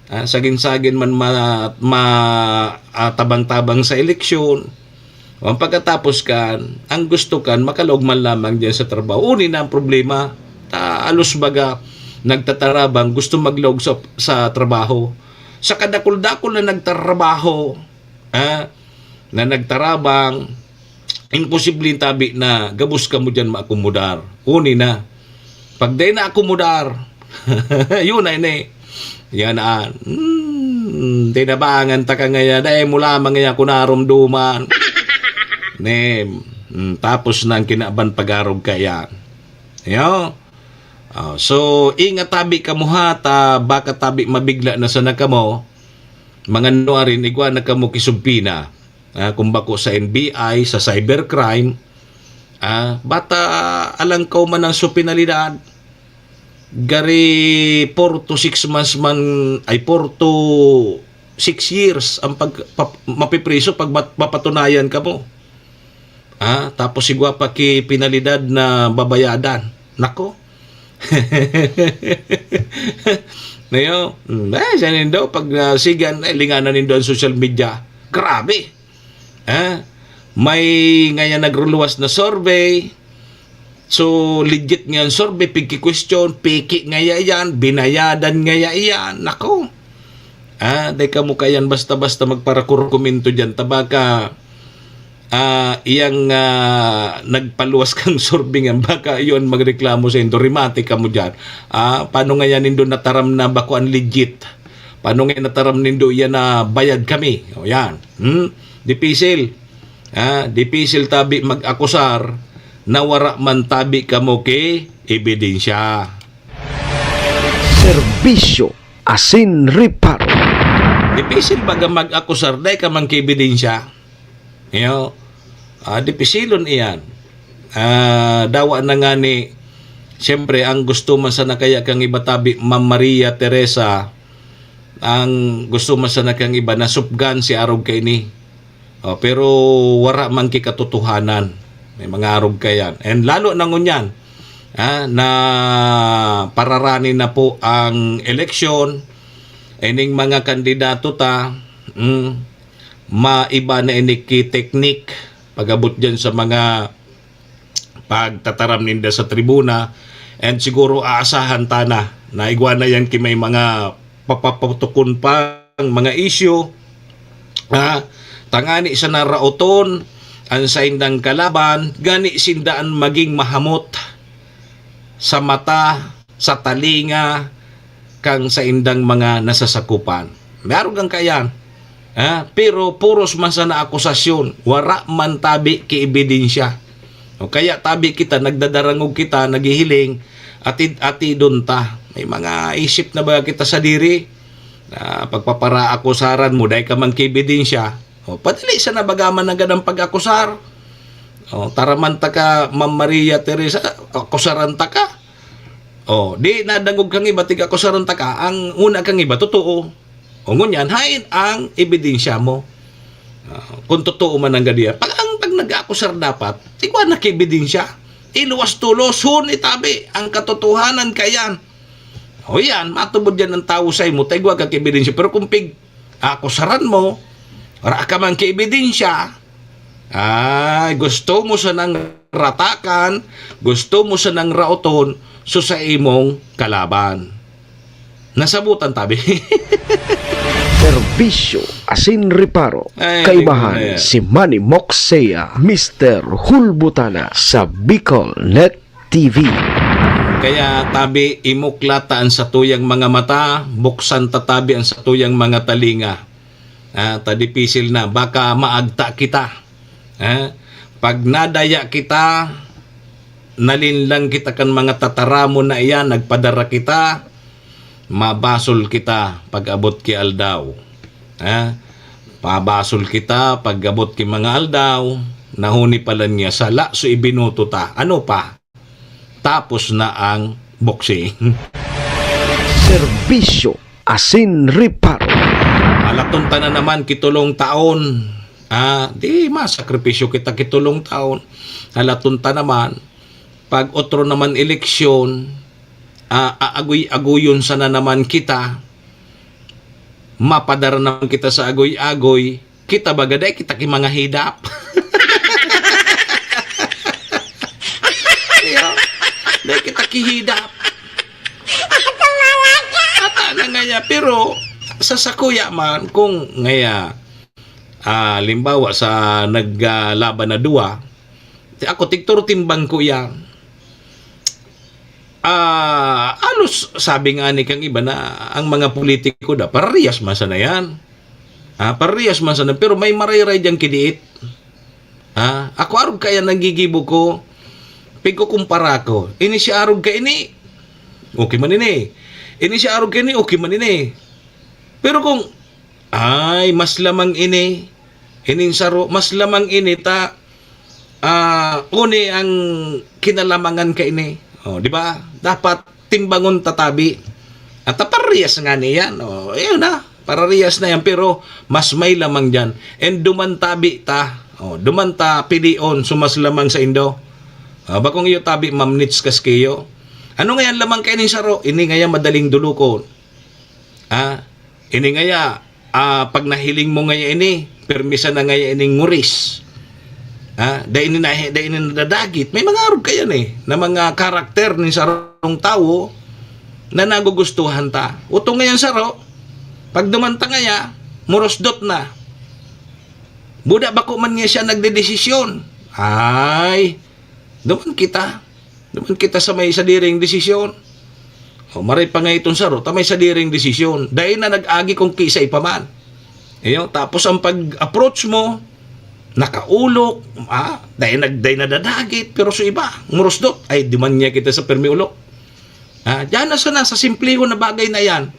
Sagin-sagin man tabang-tabang sa eleksyon. Ang pagkatapos kan, ang gusto kan, makalog man lamang dyan sa trabaho. Uni na ang problema. Alos baga, nagtatarabang, gusto maglog sa trabaho. Sa kadakul-dakul na nagtrabaho, na nagtarabang, imposibleng tabi na gabos ka mo dyan maakomodar. Uni na. Pag day na akomodar, yun na ini. Yan na. Tinabangan ta ka ngaya. Dahil mo lamang ngaya kunarumduman. Tapos na ang kinaban pag-arog kaya. So, ingat tabi ka mo ha. Baka tabi mabigla na sana ka mo. Mga nuarin, igwa na ka mo kisumpina. Kung bako sa NBI, sa cybercrime, bata alang ka man ang supinalidad, gari 4 to 6 months man, ay 4 to 6 years ang mapipriso pag mapatunayan ka mo. Tapos sigwa pa ki pinalidad na babayadan. Nako. Nayo, siya nindo, pag sigan, linganan nindo ang social media. Grabe. May ngayon nagruluwas na survey. So, legit nga ang survey, piki question, piki ngaya yan, binayadan ngaya yan. Nako. Dahil ka mo kayan basta-basta magparakurkumento dyan. Tabaka, iyang nagpaluwas kang survey nga, baka yun magreklamo sa indo, rimate ka mo dyan. Paano ngayon nindo nataram na bako ang legit? Panungin na taram nindo yan na bayad kami. O yan. Dipisil. Dipisil tabi mag-akusar na wara man tabi kamo ke ebidensya. Serbisyo asin reparo. Dipisil baga mag-akusar day ka man ke ebidensya. Dipisilon iyan. Dawa na nga ni siyempre ang gusto man sana kaya kang iba tabi Ma'am Maria Teresa, ang gusto man sana kang iba na supgan si arog kay ni. Pero wara man ki katotohanan. May mga arog kayan. And lalo na ngunyan na pararani na po ang eleksyon, ining mga kandidato ta maiba na iniki teknik pagabot dyan sa mga pagtataram ninda sa tribuna, and siguro aasahan ta na igwa na yan ki may mga papaputukon pa mga issue tangani sa narauton ang saindang kalaban gani sindaan maging mahamot sa mata, sa talinga kang saindang mga nasasakupan. Meron kang kayan. Pero puros man sana akusasyon, wara man tabi ki ebidensya. Kaya tabi kita, nagdadarangog kita, naghihiling, ati doon ta. May mga isip na ba kita sa diri? Pagpapara akusaran mo, dahil ka man ki ebidensya. Padali sa nabagaman na ganang pag-akusar. Taraman ta ka, Ma'am Maria Teresa, akusaran ta ka. Di nadangog kang iba, tiga akusaran ta ka. Ang una kang iba, totoo. Ngunyan, hain ang ebidensya mo. Kung totoo man ang gadiya. Pag nag-akusar dapat, tigwa na kibidensya. Iluwas tulos, hun itabi. Ang katotohanan kayan. Yan, matubod yan ng tao sa imo, tigwa ka kibidensya. Pero kung akusaran mo, wala ka man kibidensya, gusto mo sa nang ratakan, gusto mo sa nang rauton, so sa imong kalaban. Nasabutan tabi. Serbisyo asin reparo. Kaibahan si Manny Moxea, Mr. Hulbutana sa Bicol Net TV. Kaya tabi imuklataan sa tuyang mga mata, buksan tatabi ang sa tuyang mga talinga. Tadipisil na, baka maagta kita. Pag nadaya kita, nalinlang kita kan mga tataramo na iyan, nagpadara kita, mabasol kita pag abot ki aldaw. Pabasol kita pag abot ki mga aldaw, nahuni pala niya sala, so ibinuto ta. Ano pa? Tapos na ang boxing. Serbisyo asin reparo. Alaton ta na naman kitulong taon. Di masakripisyo kita kitulong taon. Alaton ta naman pag otro naman eleksyon, agoy-agoyon sana naman kita, mapadara naman kita sa agoy-agoy, kita bagaday, kita ki mga hidap. Dahil kita kihidap. Ata na ngaya, pero sa sakuya man, kung ngaya, limbawa sa naglaban na dua, ako tigturo timbang ko yan. Alos sabi nga ni kang iba na ang mga politiko da parehas man sana yan. Parehas man sana, pero may maray-ray diyang kidiit. Ako arog kaya nagigibo ko, pigko kumpara ko, ini si arog ka ini, okay man ini. Ini si arog ka ini, okay man ini. Pero kung mas lamang ini, ining saro, mas lamang ini ta, uni ang kinalamangan ka ini. Di ba? Dapat timbangon tatabi. At parehas nga niyan. Ayun na. Parehas na yan. Pero mas may lamang dyan. And dumantabi ta. Dumanta pilion. Sumas lamang sa indo. Bakong iyo tabi mamnits kaskiyo. Ano nga yan lamang kayo ng saro? Ini nga yan madaling dulukon. Ini nga yan. Pag nahiling mo nga yan ini, permisa na nga yan ining nguris. Dahil nadadagit, may mga arog kayan na mga karakter ni sarong tao na nagugustuhan ta. Utong ngayon saro, pag dumanta nga ya, murosdot na. Buda bako man niya siya nagdedesisyon. Duman kita sa may sadiring desisyon. O maray pa nga itong saro, tamay sa diring desisyon. Dahil na nag-agi kong kisa ipaman. Tapos ang pag-approach mo, nakaulok, dahil nadadagit, pero sa iba, ngurusdot, ay di man niya kita sa permiulok. Diyan na sa simpliho na bagay na yan.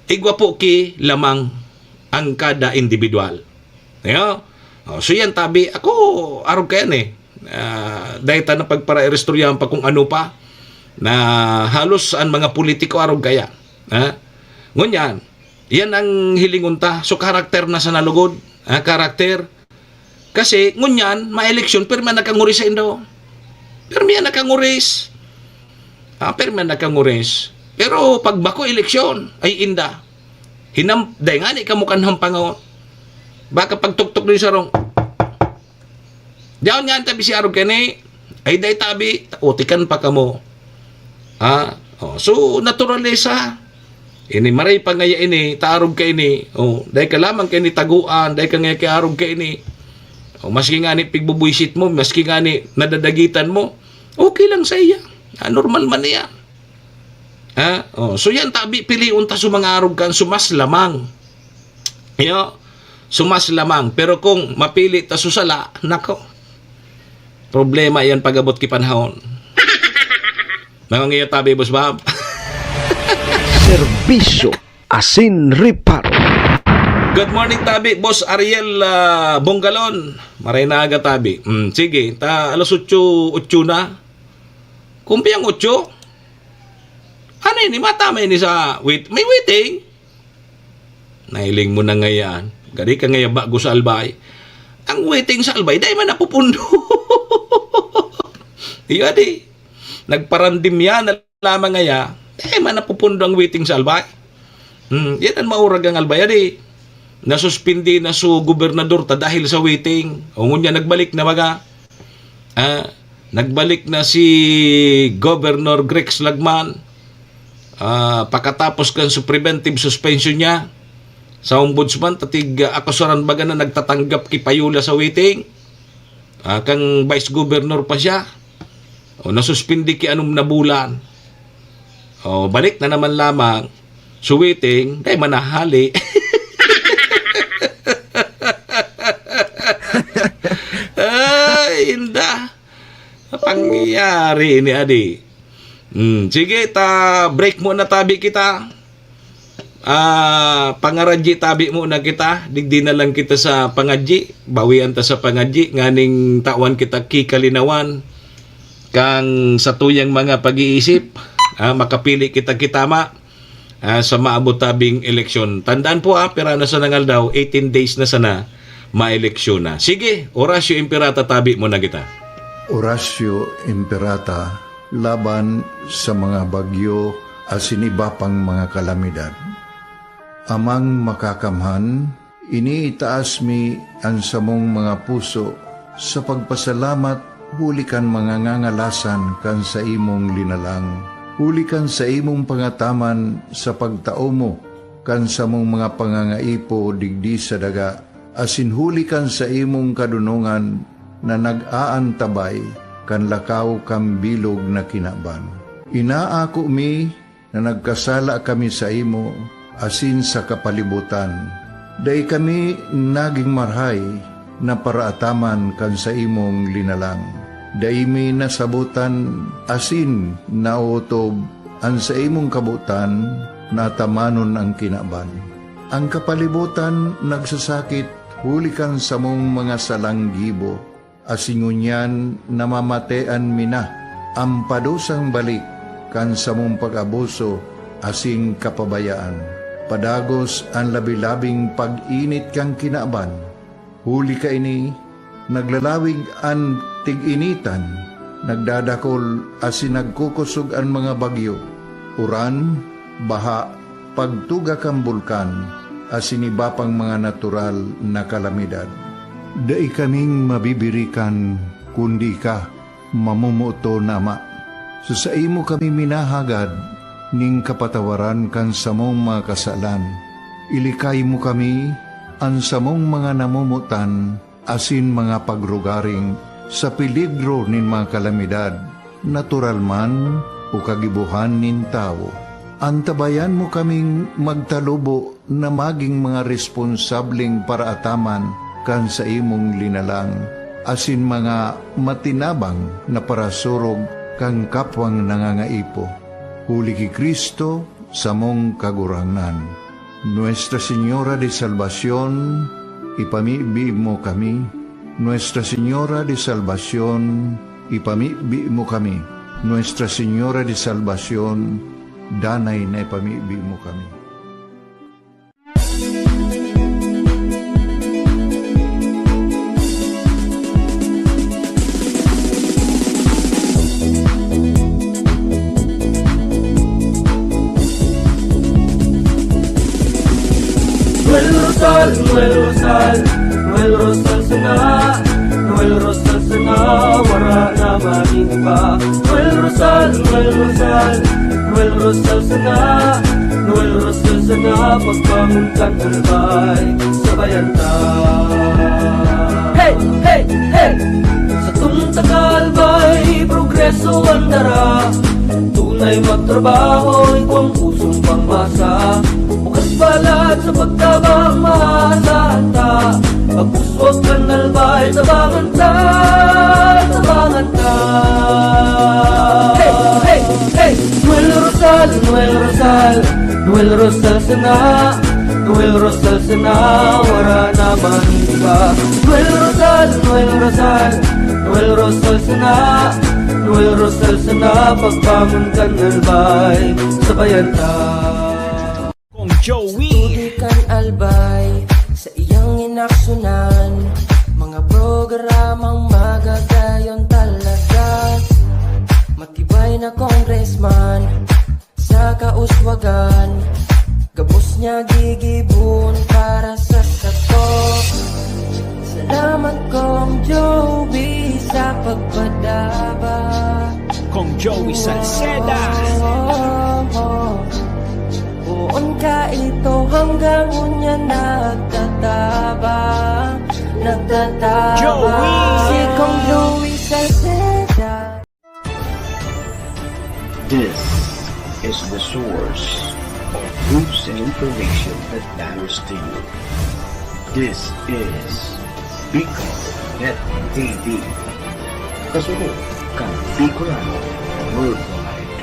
Igwa po ki lamang ang kada individual. So yan tabi, ako arog kayan dahil ta na pagpara-restoryahan pa kung ano pa, na halos ang mga politiko arog kaya. Ngunyan, yan ang hilingunta. So karakter na sa nalugod. Karakter. Kasi ngunyan, ma-eleksyon, pero man nakanguris sa indo. Pero man nakanguris. Pero pag bako eleksyon, ay inda. Dahi nga ni kamukan hampangon. Baka pagtuktok din sa rong. Diyan nga tabi si arog kani, ay dahi tabi, utikan pa kamo. So naturalesa. Ini maray pa ngaya ini, taarog ka ini. Dahil ka lamang ka ini taguan, dahil ka ngaya kaarog ka ini. Maski nga ni pigbubuisit mo, maski nga ni nadadagitan mo, okay lang sa iya. Normal man niya. So yan tabi, piliun ta sumangarog kan, sumas lamang. Sumas lamang. Pero kung mapili ta susala, nako, problema yan pag-abot ki panahon. Mga ngayon tabi, Boss Bob. Serbisyo asin reparo. Good morning tabi, Boss Ariel Bonggalon. Maray na aga tabi. Sige, alas 8 na. Kumpi ang 8? Ano yun? Matama yun sa may waiting. Nailing mo na ngayon. Gari ka ngayon bago sa albay. Ang waiting sa albay, dahil man napupundo. Iyan di. Nagparandim yan na lamang ngayon. Man napupundo ang waiting sa albay. Yan ang maurag ang albay. Adi. Nasuspindi na su gobernador ta dahil sa waiting. O ngunya nagbalik na baga. Nagbalik na si Governor Grex Lagman. Pagkatapos kan sa preventive suspension niya sa ombudsman, tatig akusaran baga na nagtatanggap ki payula sa waiting. Kang vice governor pa siya. O nasuspindi ki anong na bulan. O balik na naman lamang sa waiting, dahil manahali. Ay, inda. Pangyayari ni Adi. Sige, break muna tabi kita. Pangaradji tabi muna kita. Digdi na lang kita sa pangadji. Bawian ta sa pangadji. Nganing tawan kita kikalinawan. Kang sa tuyang mga pag-iisip. Makapili kita kitama sa maabot tabing eleksyon. Tandaan po pera na sa nangal daw, 18 days na sana ma-eleksyon na. Sige, Horacio Imperata tabi muna kita. Horacio Imperata, laban sa mga bagyo asin iba pang mga kalamidad. Amang makakamhan, iniitaas mi ang samong mga puso sa pagpasalamat, hulikan mga ngangalasan kan sa imong linalang. Hulikan sa imong pangataman sa pagtao mo, kan sa mong mga pangangaipo digdi sa daga, asin hulikan sa imong kadunungan na nag-aantabay kan lakaw kang bilog na kinaban. Inaako mi na nagkasala kami sa imo, asin sa kapalibutan. Day kami naging marhay na paraataman kan sa imong linalang. Day mi nasabutan asin nautob ang sa imong kabutan na tamanon ang kinaban. Ang kapalibutan nagsasakit, hulikan sa mong mga salanggibo, asingunyan namamatean mina, ang padusang balik kan sa mong pag-abuso, asing kapabayaan. Padagos ang labi-labing pag-init kang kinaban. Huli ka ini, naglalawig ang tig-initan, nagdadakol asin nagkukusog ang mga bagyo. Uran, baha, pagtuga kang bulkan, asin iba pang mga natural na kalamidad. Dai kaming mabibirikan, kundi ka, mamumuto nama. Sa imo kami minahagad, ning kapatawaran kan samong mga kasalan. Ilikay mo kami, ang samong mga namumutan, asin mga pagrugaring, sa peligro nin mga kalamidad, natural man, o kagibuhan nin tao. Antabayan mo kaming magtalubo na maging mga responsableng paraataman kan sa imong linalang, asin mga matinabang na parasurog kang kapwang nangangaipo. Huli ki Kristo sa mong kagurangan. Nuestra Señora de Salvación, ipamibi mo kami. Nuestra Señora de Salvación, ipamibi mo kami. Nuestra Señora de Salvación, danay na ipamibi mo kami. Noel Rosal, Noel Rosal, Noel Rosal sana, Noel Rosal sana, wala na maniba. Noel Rosal, Noel Rosal, Noel Rosal sana, Noel Rosal sana, pagbangon ka talbay, sabayan ta. Hey, hey, hey! Sa tuntagal ba'y progreso ang dara, tunay magtrabaho, ikaw ang pusong pangmasa. Bukas balat sa pagtabang maasahan ta, pagpuswag ka nalbay, tabangan ta, tabangan ta. Hey, hey, hey! Noel Rosal, Noel Rosal, Noel Rosal sana, Noel Rosal sana, wala na maniba. Noel Rosal, Noel Rosal, Noel Rosal sana, Noel Rosal sana, pagbangon ka nalbay, sabayan ta. Kong Joey Tudikan albay sa iyang inaksyonan, mga programang magagayon talaga. Matibay na congressman sa kauswagan, gabos niya gigibon para sa sato. Salamat Kong Joey sa pagpadaba. Kong Joey Salceda. Buon ka ito hanggang unya nagtataba, nagtataba. Joey! Si Kong Joey Salceda. This is the source of news and information that matters to you. This is Bicol Net TV. Kasunod kang Bicolano Worldwide.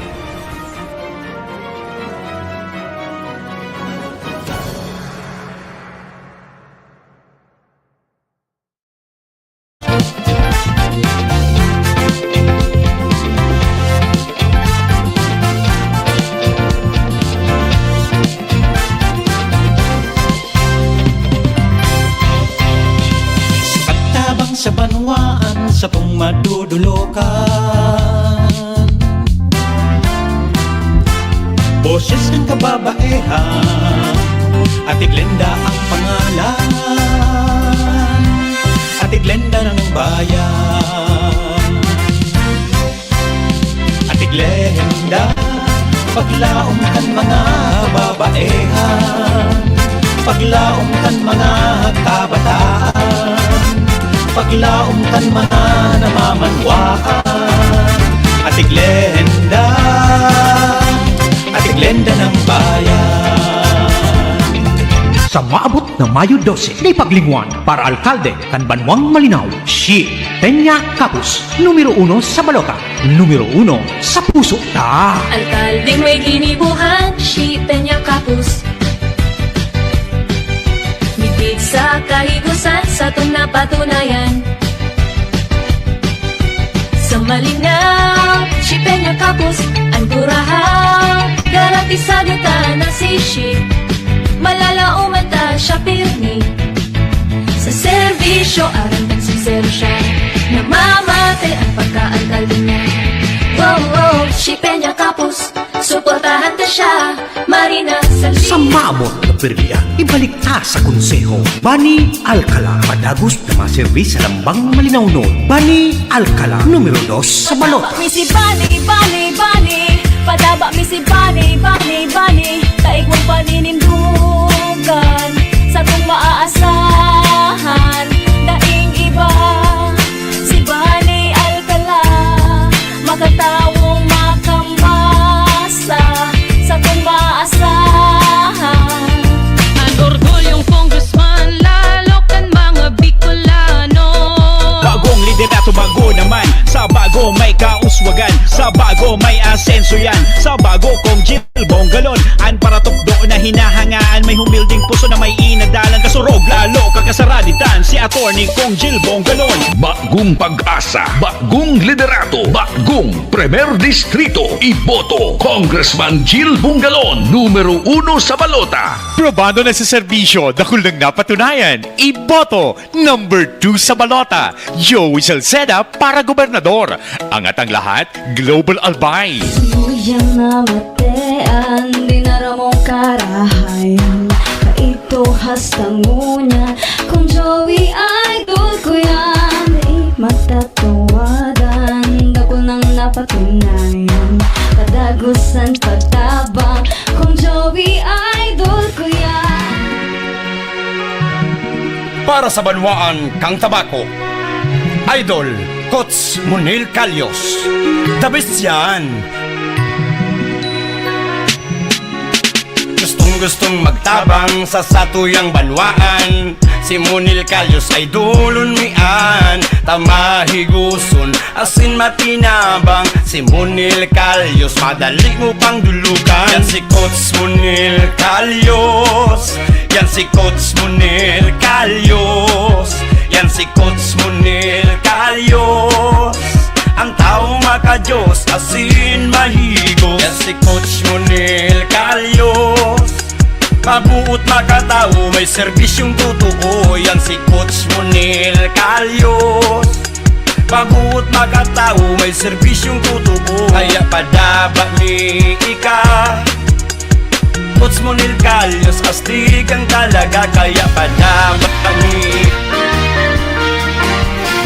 Sa banwaan sa pumadudulukan, boses ng kababaihan, Ate Glenda ang pangalan, Ate Glenda ng bayan. Ate Glenda, paglaong kan mga babaihan, paglaong kan mga kabataan, paglaom kan mga namamanwaan. Ate Glenda ng bayan. Sa maabot na Mayo 12, na ipaglingwan para alkalde kan Banwang Malinaw, si Peña Capus, numero 1 sa balota, numero 1 sa puso ta. Alkaldeng may ginibuhan, si Peña Capus. Mitig sa kahigusan, sa itong napatunayan. Sa malinaw, si Peña Capus, ang turahaw, garantisado ta na si Shi. Malalauman ta siya pirmi. Sa serbisyo, aral at sincero siya, namamatay ang pagka-alkalde niya. Wow, wow, si Peña Capus, suportahan ta siya, Marina Salvi. Sa maabot na perya, ibalik ta sa konseho. Bani Alcala, padagos na maservis sa Lambang Malinaw noon. Bani Alcala, numero 2 sa balota. Misi Bani, Bani, Bani, padaba misi Bani, Bani, Bani, taigwang paninindugan, sa kung maaasahan, daing iba, si Bani Alcala, makatawong makamay. bago may asenso yan. Sa bago kong Jill Bonggalon, an para tukdo na hinahangaan, may humilding puso na may inadalan, kasurog lalo kakasaraditan si attorney kong Jill Bonggalon. Bagong pag-asa, bagong liderato, bagong Premier Distrito. Iboto Congressman Jill Bonggalon, numero 1 sa balota. Probado na sa serbisyo, dahil nang napatunayan. Iboto, number 2 sa balota. Joey Salceda para gobernador. Angat ang lahat, Global Albay. Tuyang na matean, dinaramong karahayan. Kaito hastang ngunya, kung Joey idol ko yan. Di matatawadan, dakol nang napatunayan. Kadagusan pagtabang, kung Joey idol ko yan. Para sa banwaan kang tabako, Idol Coach Munil Calyos, the best yan. Gustong magtabang sa satuyang banwaan, si Munil Calyos ay dulon mian. Tamahiguson asin matinabang, si Munil Calyos madali mo pang dulukan. Yan si Coach Munil Calyos, yan si Coach Munil Calyos, yan si Coach Munil Calyos. Ang tao makajos asin mahigo, yan si Coach Munil Calyos. Mabuot makatao, may serbisyong totoo, yan si Coach Munil Calyos. Mabuot makatao, may serbisyong totoo, kaya padaba ni ika. Coach Munil Calyos, astig ang talaga, kaya padaba ni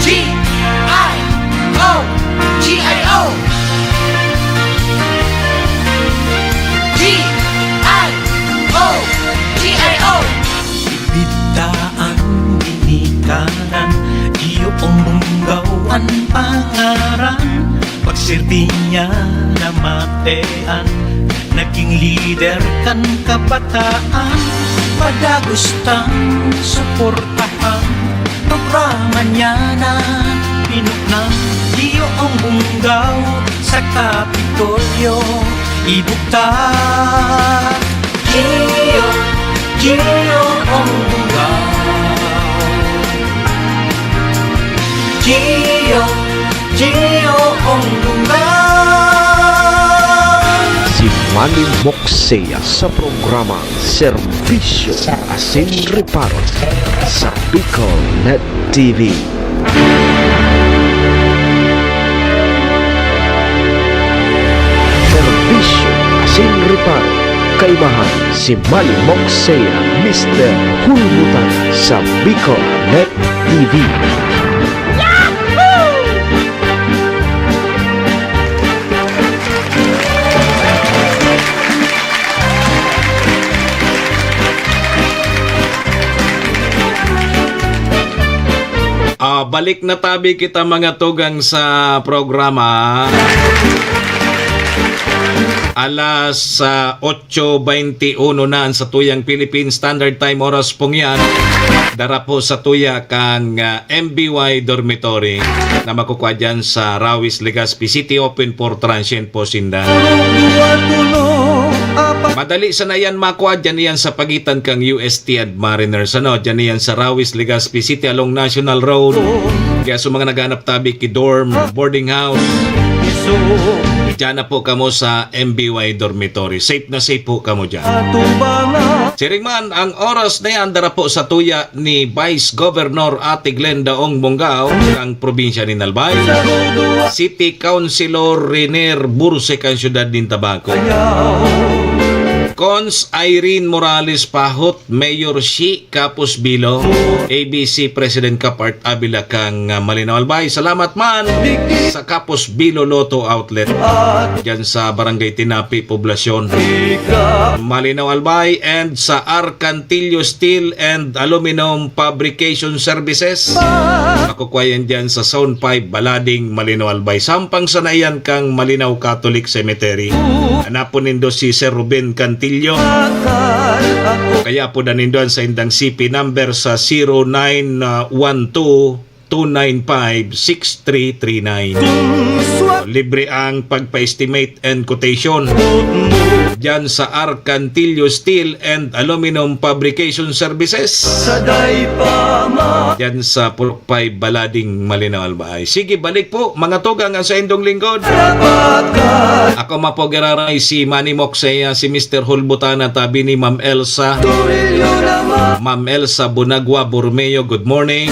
G-I-O, G-I-O, G-I-O, G-I-O. Bitaan, binikaran, iyong munggawan pangaran. Pagsilbi niya na matean, naging leader kan kabataan. Padagustang suportahan, programa niya na pinuknang. Iyong munggaw sa Kapitolyo, ibukta. Gio ang munggaw, Gio ang munggaw. Si Manny Moxea sa programa Serbisyo Asin Reparo sa Bicol Net TV. Serbisyo Asin Reparo, kaibahan si Manny Moxea, Mr. Hulmutan sa Bicol Net TV. Balik na tabi kita mga tugang sa programa. Alas 8:21 na sa tuyang Philippine Standard Time, oras pong yan. Dara po sa tuya kang MBY Dormitory na makukuha dyan sa Rawis, Legazpi City, open for transient po sinda. Madali sana yan makuha dyan yan sa pagitan kang UST at Mariners. Ano, dyan yan sa Rawis, Legazpi City along National Road. Kaya sa mga naghanap tabi ki dorm, boarding house, dyan na po kamo sa MBY Dormitory. Safe na safe po kamo dyan. Siringman, ang oras na yan dara po sa tuya ni Vice Governor Ate Glenda Ong Bongao ng probinsya ni Nalbay, City Councilor Renier Burse kang syudad din Tabaco, Cons Irene Morales Pahot, Mayor Shi Kapus Bilo, ABC President Kapart Abila kang Malinaw Albay. Salamat man sa Kapus Bilo Lotto Outlet dyan sa Barangay Tinapi, Poblasyon Malinaw Albay, and sa Arcantillo Steel and Aluminum Fabrication Services. Makukuha dyan sa Zone 5 Balading, Malinaw Albay. Sampang sanayan kang Malinaw Catholic Cemetery. Hanapon nindo si Sir Ruben Cantillo. Kaya po nanindoan sa indang CP number sa 0912 0917-295-6339. Libre ang pagpa-estimate and quotation dyan sa Arcantillo Steel and Aluminum Fabrication Services dyan sa Purok 5 Balading, Malinaw, Albay. Sige, balik po mga tugang sa indong lingkod. Ako mapogiraray si Manny Moxea, si Mr. Hulbutana, tabi ni Ma'am Elsa. Ma'am Elsa Bunagwa Bormeo, good morning.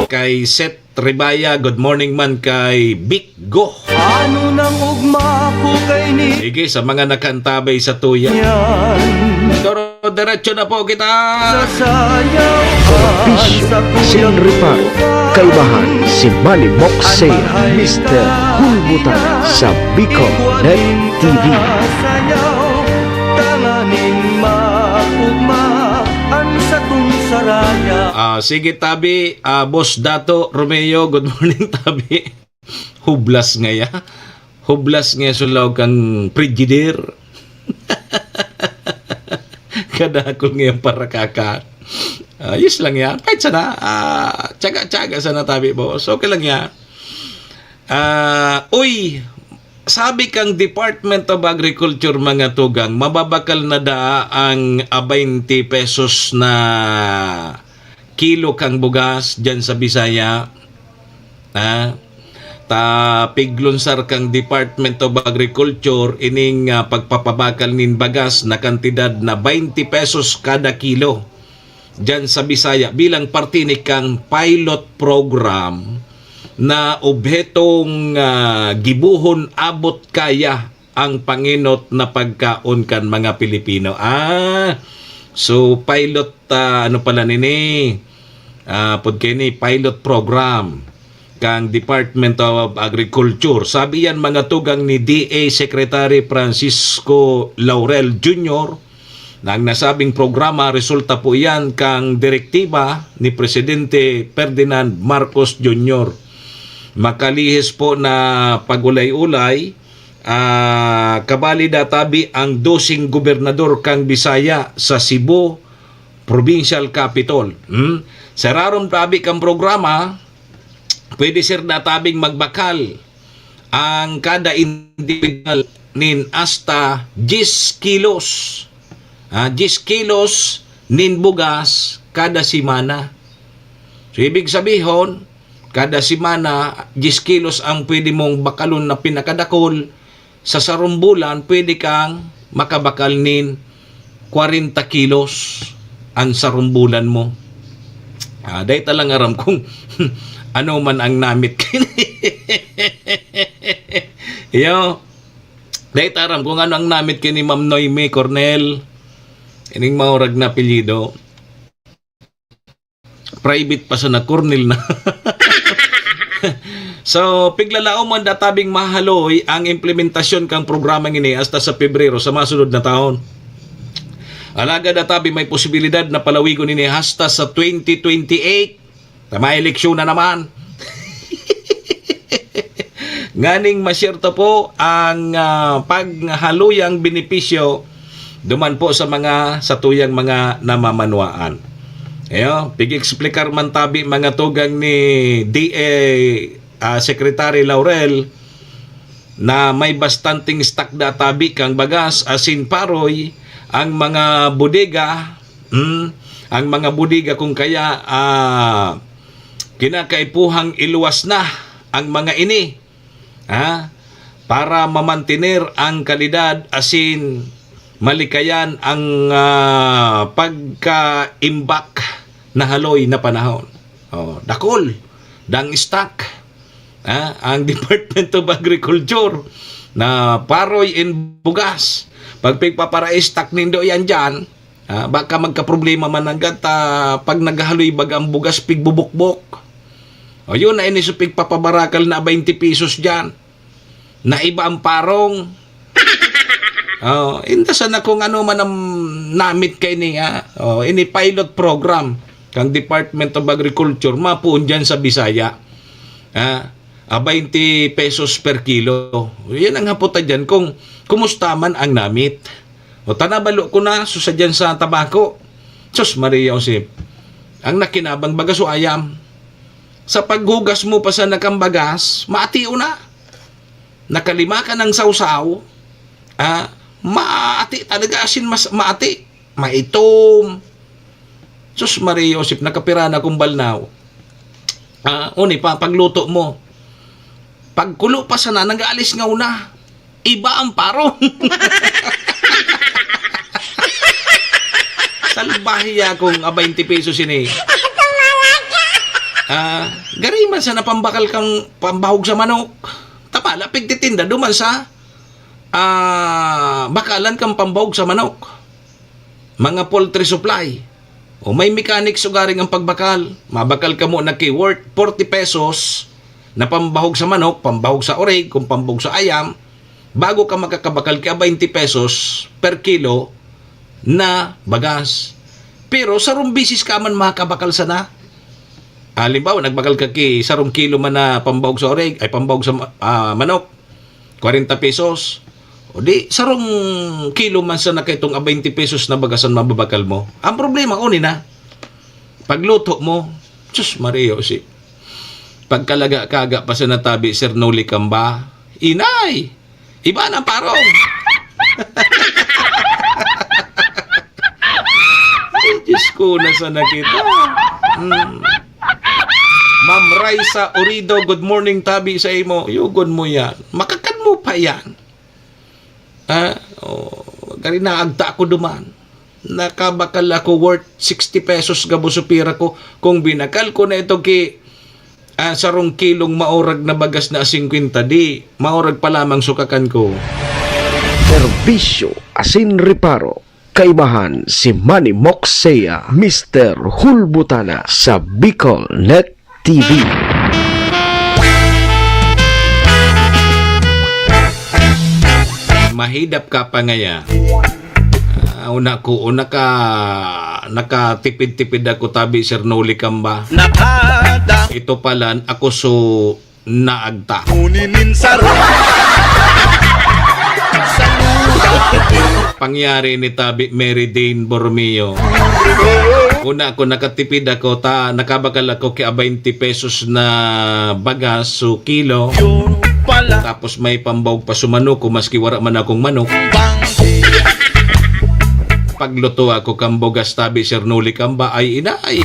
Kay Seth Ribaya, good morning man. Kay Big Go. Ano nang ugma ko kay ni Sige, sa mga nakantabay sa tuya. Pero diretso na po kita. sasayaw Bisyo, Sin Riparo, kaibahan si Manny Moxea, Mr. Hulbutana sa Bicol Net TV. Sayaw tanganing maugma an sa tung saraya. Sige, tabi. Boss Dato Romeo, good morning, tabi. Hublas nga ya. Hublas nga sulaw kang frigider. Kada ako ngayon para kaka. Yes lang yan. Kahit sana. Tsaga-tsaga sana tabi, boss. Okay lang yan. Uy, sabi kang Department of Agriculture, mga tugang, mababakal na da ang 20 pesos na kilo kang bugas dyan sa Bisaya. Piglonsar kang Department of Agriculture ining pagpapabakal nin bagas na kantidad na 20 pesos kada kilo dyan sa Bisaya bilang parte ni kang pilot program na obhetong gibuhon abot kaya ang panginot na pagkaon kan mga Pilipino. So pilot ano pala nini? Pudkini pilot program kang Department of Agriculture. Sabi yan mga tugang ni DA Secretary Francisco Laurel Jr. na ang nasabing programa resulta po yan kang direktiba ni Presidente Ferdinand Marcos Jr. Makalihis po na pagulay-ulay, kabali databi ang 12 gobernador kang Bisaya sa Cebu Provincial Capital. Sa raron tabi kang programa, pwede sir databing magbakal ang kada individual nin hasta 10 kilos. 10 kilos nin bugas kada simana. So ibig sabihin, kada simana 10 kilos ang pwede mong bakalon na pinakadakol. Sa sarumbulan pwede kang makabakal nin 40 kilos ang sarumbulan mo. Dahil talang aram kung ano man ang namit kini. Yo, dahil taram kung ano ang namit kini Ma'am Noime Cornel. Ining maurag na apelyido. Private pa sa na Cornel na. So, piglalao man databing mahaloy ang implementasyon kang programa ngini hasta sa Pebrero sa masunod na taon. Alaga databi may posibilidad na palawigon nini hasta sa 2028. May eleksyon na naman. Nganing masyerto po ang paghaluyang benepisyo duman po sa mga satuyang mga namamanwaan. Pig-explicar man tabi mga tugang ni DA Secretary Laurel na may bastanting stock databi kang bagas asin paroy ang mga bodega, ang mga bodega kung kaya kinakaipuhang iluwas na ang mga ini para mamantener ang kalidad asin malikayan ang pagka-imbak na haloy na panahon. Dakol, dang stock ang Department of Agriculture na paroy in bugas. Pag pagpapara-stock nindo yan dyan, baka magka-problema man agad pag naghaloy baga ang bugas pigbubukbok. Yun na inisupig papabarakal na 20 pesos dyan. Na iba ang parong. Indasan na kung ano man ang namit kay ni ini pilot program kang Department of Agriculture mapuon dyan sa Bisaya. 20 pesos per kilo. Yan ang haputa dyan kung kumusta man ang namit. Tanabalo ko na susadyan sa tabako. Sus Maria Josep. Ang nakinabang bagaso ayam. sa paghugas mo pa sa nakambagas, maatiyo na. Nakalima ka ng sausaw, maati talaga, asin mas maati. Maitom. Sus Maria Josep, nakapira na kong balnaw. Uni pa, pagluto mo. Pagkulo pa sana, nag-aalis nga una. Iba ang parong. Salbahiya kong 20 pesos ini. Gariman sana pambakal kang pambahog sa manok. Tama, lapig titinda duman sa bakalan kang pambahog sa manok. Mga poultry supply. O may mechanics ugaring ang pagbakal. Mabakal ka mo na keyword 40 pesos na pambahog sa manok, pambahog sa oreg, kung pambahog sa ayam, bago ka makakabakal kaya 20 pesos per kilo na bagas. Pero sarong bisis ka man makakabakal sana. Halimbawa, nagbakal ka ki sarong kilo man na pambahog sa oreg, ay pambahog sa manok, 40 pesos. O di, sarong kilo man sana kaitong 20 pesos na bagasan mababakal mo. Ang problema, unin na, pagluto mo, Diyos Maria Josep, pagkalaga-kaga pa sa natabi, Sir Noli Camba, inay, iba ng parong. Ay, Diyos ko, nasa nakita. Ma'am Raisa Urido, good morning, tabi sa imo. Yugon mo yan. Makakan mo pa yan. Gari na agta ako duman. Nakabakal ako worth 60 pesos gabusupira ko. Kung binakal ko na ito ki sarong kilong maurag na bagas na 50, di maurag pa lamang sukakan ko. Serbisyo asin reparo. Kaibahan si Manny Moxea, Mr. Hulbutana sa Bicol Net TV. Mahidap ka pa ngaya. Nakatipid-tipid ako tabi, Sir Noli Camba. Ito pala ako so naagta. Pangyari ni tabi Mary Dane Bormio. Una ako nakatipid ako, nakabakal ako kaya 20 pesos na bagas so kilo. Tapos may pambawag pa sumanok ko maski wala man akong manok. Pagluto ako kambogas tabi, Sir Noli Camba, ay inay.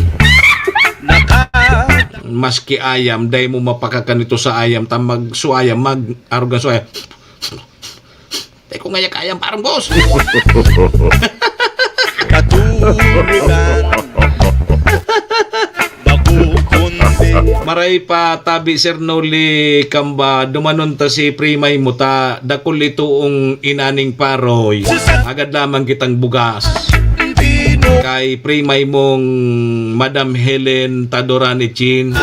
Maski ayam, dahil mo mapakakan ito sa ayam, tamag suayam, mag-arugan suayam. Teko ngayak ayam, parang boss. Maray pa tabi, Sir Noli Camba, dumanon ta si Primay Muta, dakul itoong inaning paroy, agad lamang kitang bugas. Kay Primay mong Madam Helen Tadorani Chin,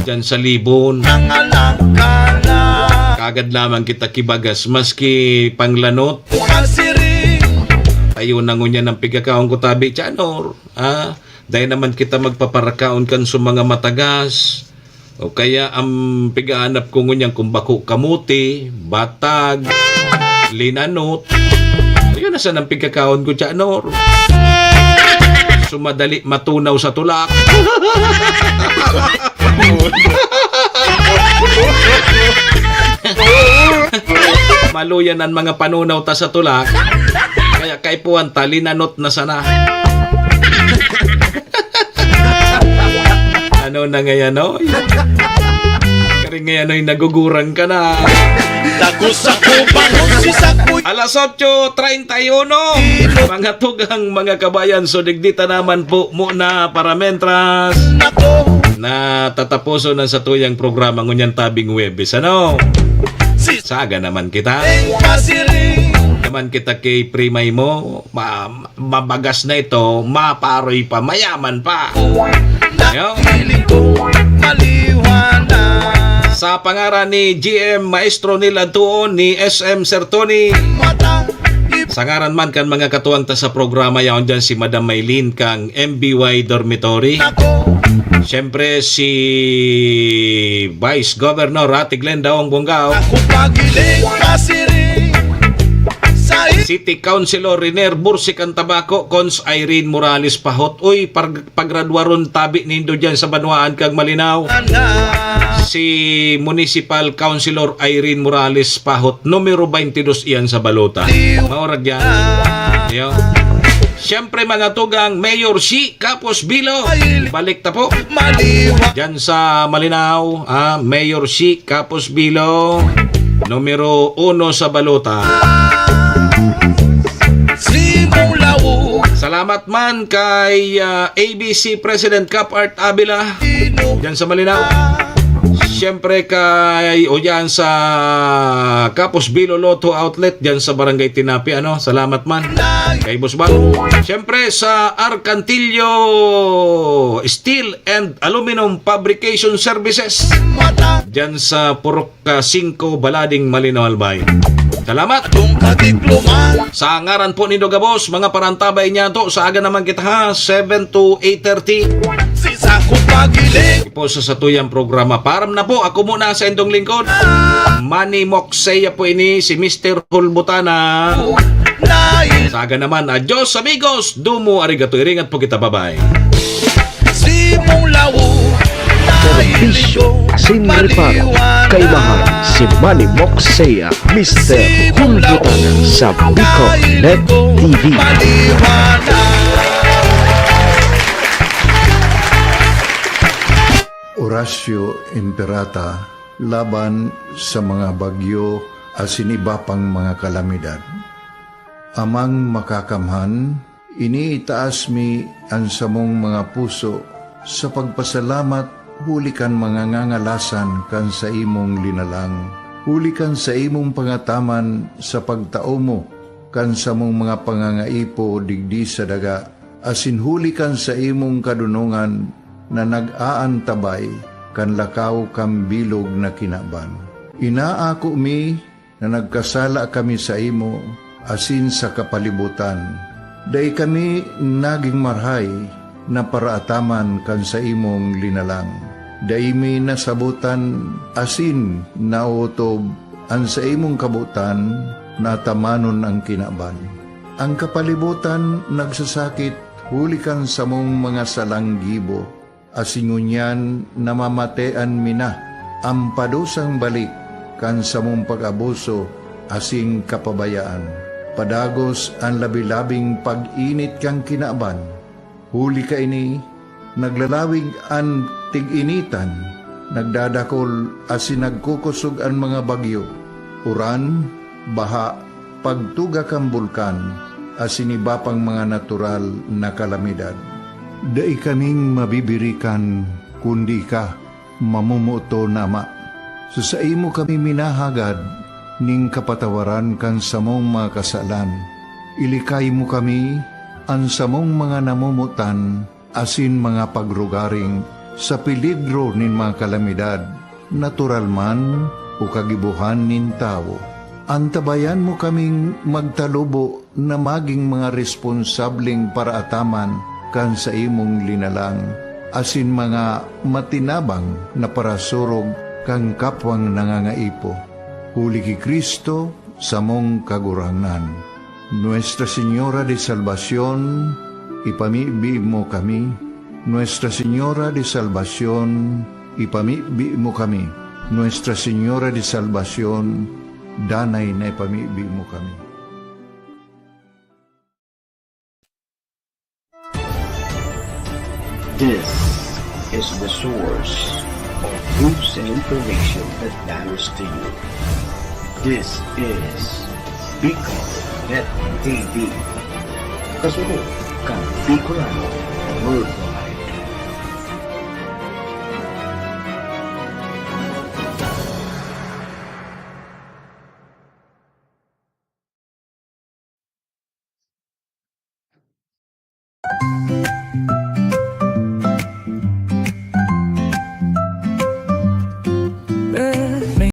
dyan sa Libon, kagad lamang kita kibagas, maski panglanot. Tayo na ngunya ng pigakaon ko tabi, Chanor, dahil naman kita magpaparakaon kan sa mga matagas. O kaya ang pigaanap ko ngunyang kung bako kamuti, batag, linanot. Ayun, nasa ng pigakaon ko, Chanor. Sumadali matunaw sa tulak. Maluyan ang mga panunaw ta sa tulak. Kaya kay puwan ta, linanot na sana. Ano na ngayon, no? Kaya ngayon, no, nagugurang ka na. Alas 8:31. Mga tugang, mga kabayan, so digdita naman po muna para mentras na tatapuso na sa tuyang programa ngunyan tabing Webes. Ano? Saga naman kita. Naman kita kay Primay mo, mabagas na ito, maparoy pa, mayaman pa. Sa pangaran ni GM Maestro nila doon ni SM Sir Tony, sa ngaran man kan mga katuwang ta sa programa yaon dyan si Madam Maylin kang MBY Dormitory. Siyempre si Vice Governor Ate Glenn Daong Bonggao, City Councilor Riner Bursican Tabaco, Cons Irene Morales Pahot. Uy, paggraduaron tabi nindo dyan sa Banwaan kag Malinaw. Si Municipal Councilor Irene Morales Pahot, numero 22 iyan sa balota. Maurag yan. Yo. Siyempre mga tugang Mayor si Capos Bilo. Balik ta po. Dyan sa Malinaw, Mayor si Capos Bilo, numero 1 sa balota. Salamat man kay ABC President Cap Art Abila dyan sa Malinaw. Siyempre kay o dyan sa Capos Bilo Lotto Outlet dyan sa Barangay Tinapi. Salamat man kay Boss Bang. Siyempre sa Arcantillo Steel and Aluminum Fabrication Services dyan sa Purok 5 Balading, Malinaw, Albay. Salamat. Sa ngaran po ni Dogabos, mga parantabay niya to, sa aga naman kita ha, 7 to 8:30. Ipo sa satuyang programa. Param na po, ako muna sa indong lingkod. Manny Moxeya po ini, si Mr. Hulbutana. Sa aga naman, adios amigos, dumo arigato, iringat po kita, bye-bye. Serbisyo sin reparo, kaibahan si Manny Moxeya, Mr. Hulbutana sa Bicol Net TV. Horacio Imperata laban sa mga bagyo asin iba pang mga kalamidad. Amang makakamhan, iniitaas mi ang samong mga puso sa pagpasalamat. Huli kan mga ngangalasan kan sa imong linalang. Huli kan sa imong pangataman sa pagtao mo, kan sa mong mga pangangaipo digdi sa daga. Asin huli kan sa imong kadunungan na nag-aantabay kan lakaw kam bilog na kinaban. Inaako mi na nagkasala kami sa imo, asin sa kapalibutan. Day kami naging marhay na paraataman kan sa imong linalang. Daimi nasabutan asin nautob ang sa imong kabutan na tamanon ang kinaban. Ang kapalibutan nagsasakit hulikan sa mong mga salanggibo, asingunyan namamatean mina ang padusang balik kan sa mong pag-abuso asing kapabayaan. Padagos ang labilabing pag-init kang kinaban. Huli ka ini, naglalawig ang tig-initan, nagdadakol asin nagkukusog ang mga bagyo, uran, baha, pagtuga kang bulkan, asin iba pang mga natural na kalamidad. Dai kaming mabibirikan, kundi ka, mamumuto nama. So sa imo kami minahagad, ning kapatawaran kan samong mga kasalan. Ilikay mo kami, ang samong mga namumutan, asin mga pagrugaring sa peligro nin mga kalamidad, natural man o kagibuhan nin tao. Antabayan mo kaming magtalubo na maging mga responsabling paraataman kan sa imong linalang, asin mga matinabang na parasurog kang kapwang nangangaipo. Huli ki Kristo sa mong kagurangan. Nuestra Señora de Salvación, ipamibi mo kami. Nuestra Señora de Salvación, ipamibi mo kami. Nuestra Señora de Salvación, danay na ipamibi mo kami. This is the source of news and information that matters to you. This is Bicol Net TV. Kasunod kang Bicolano World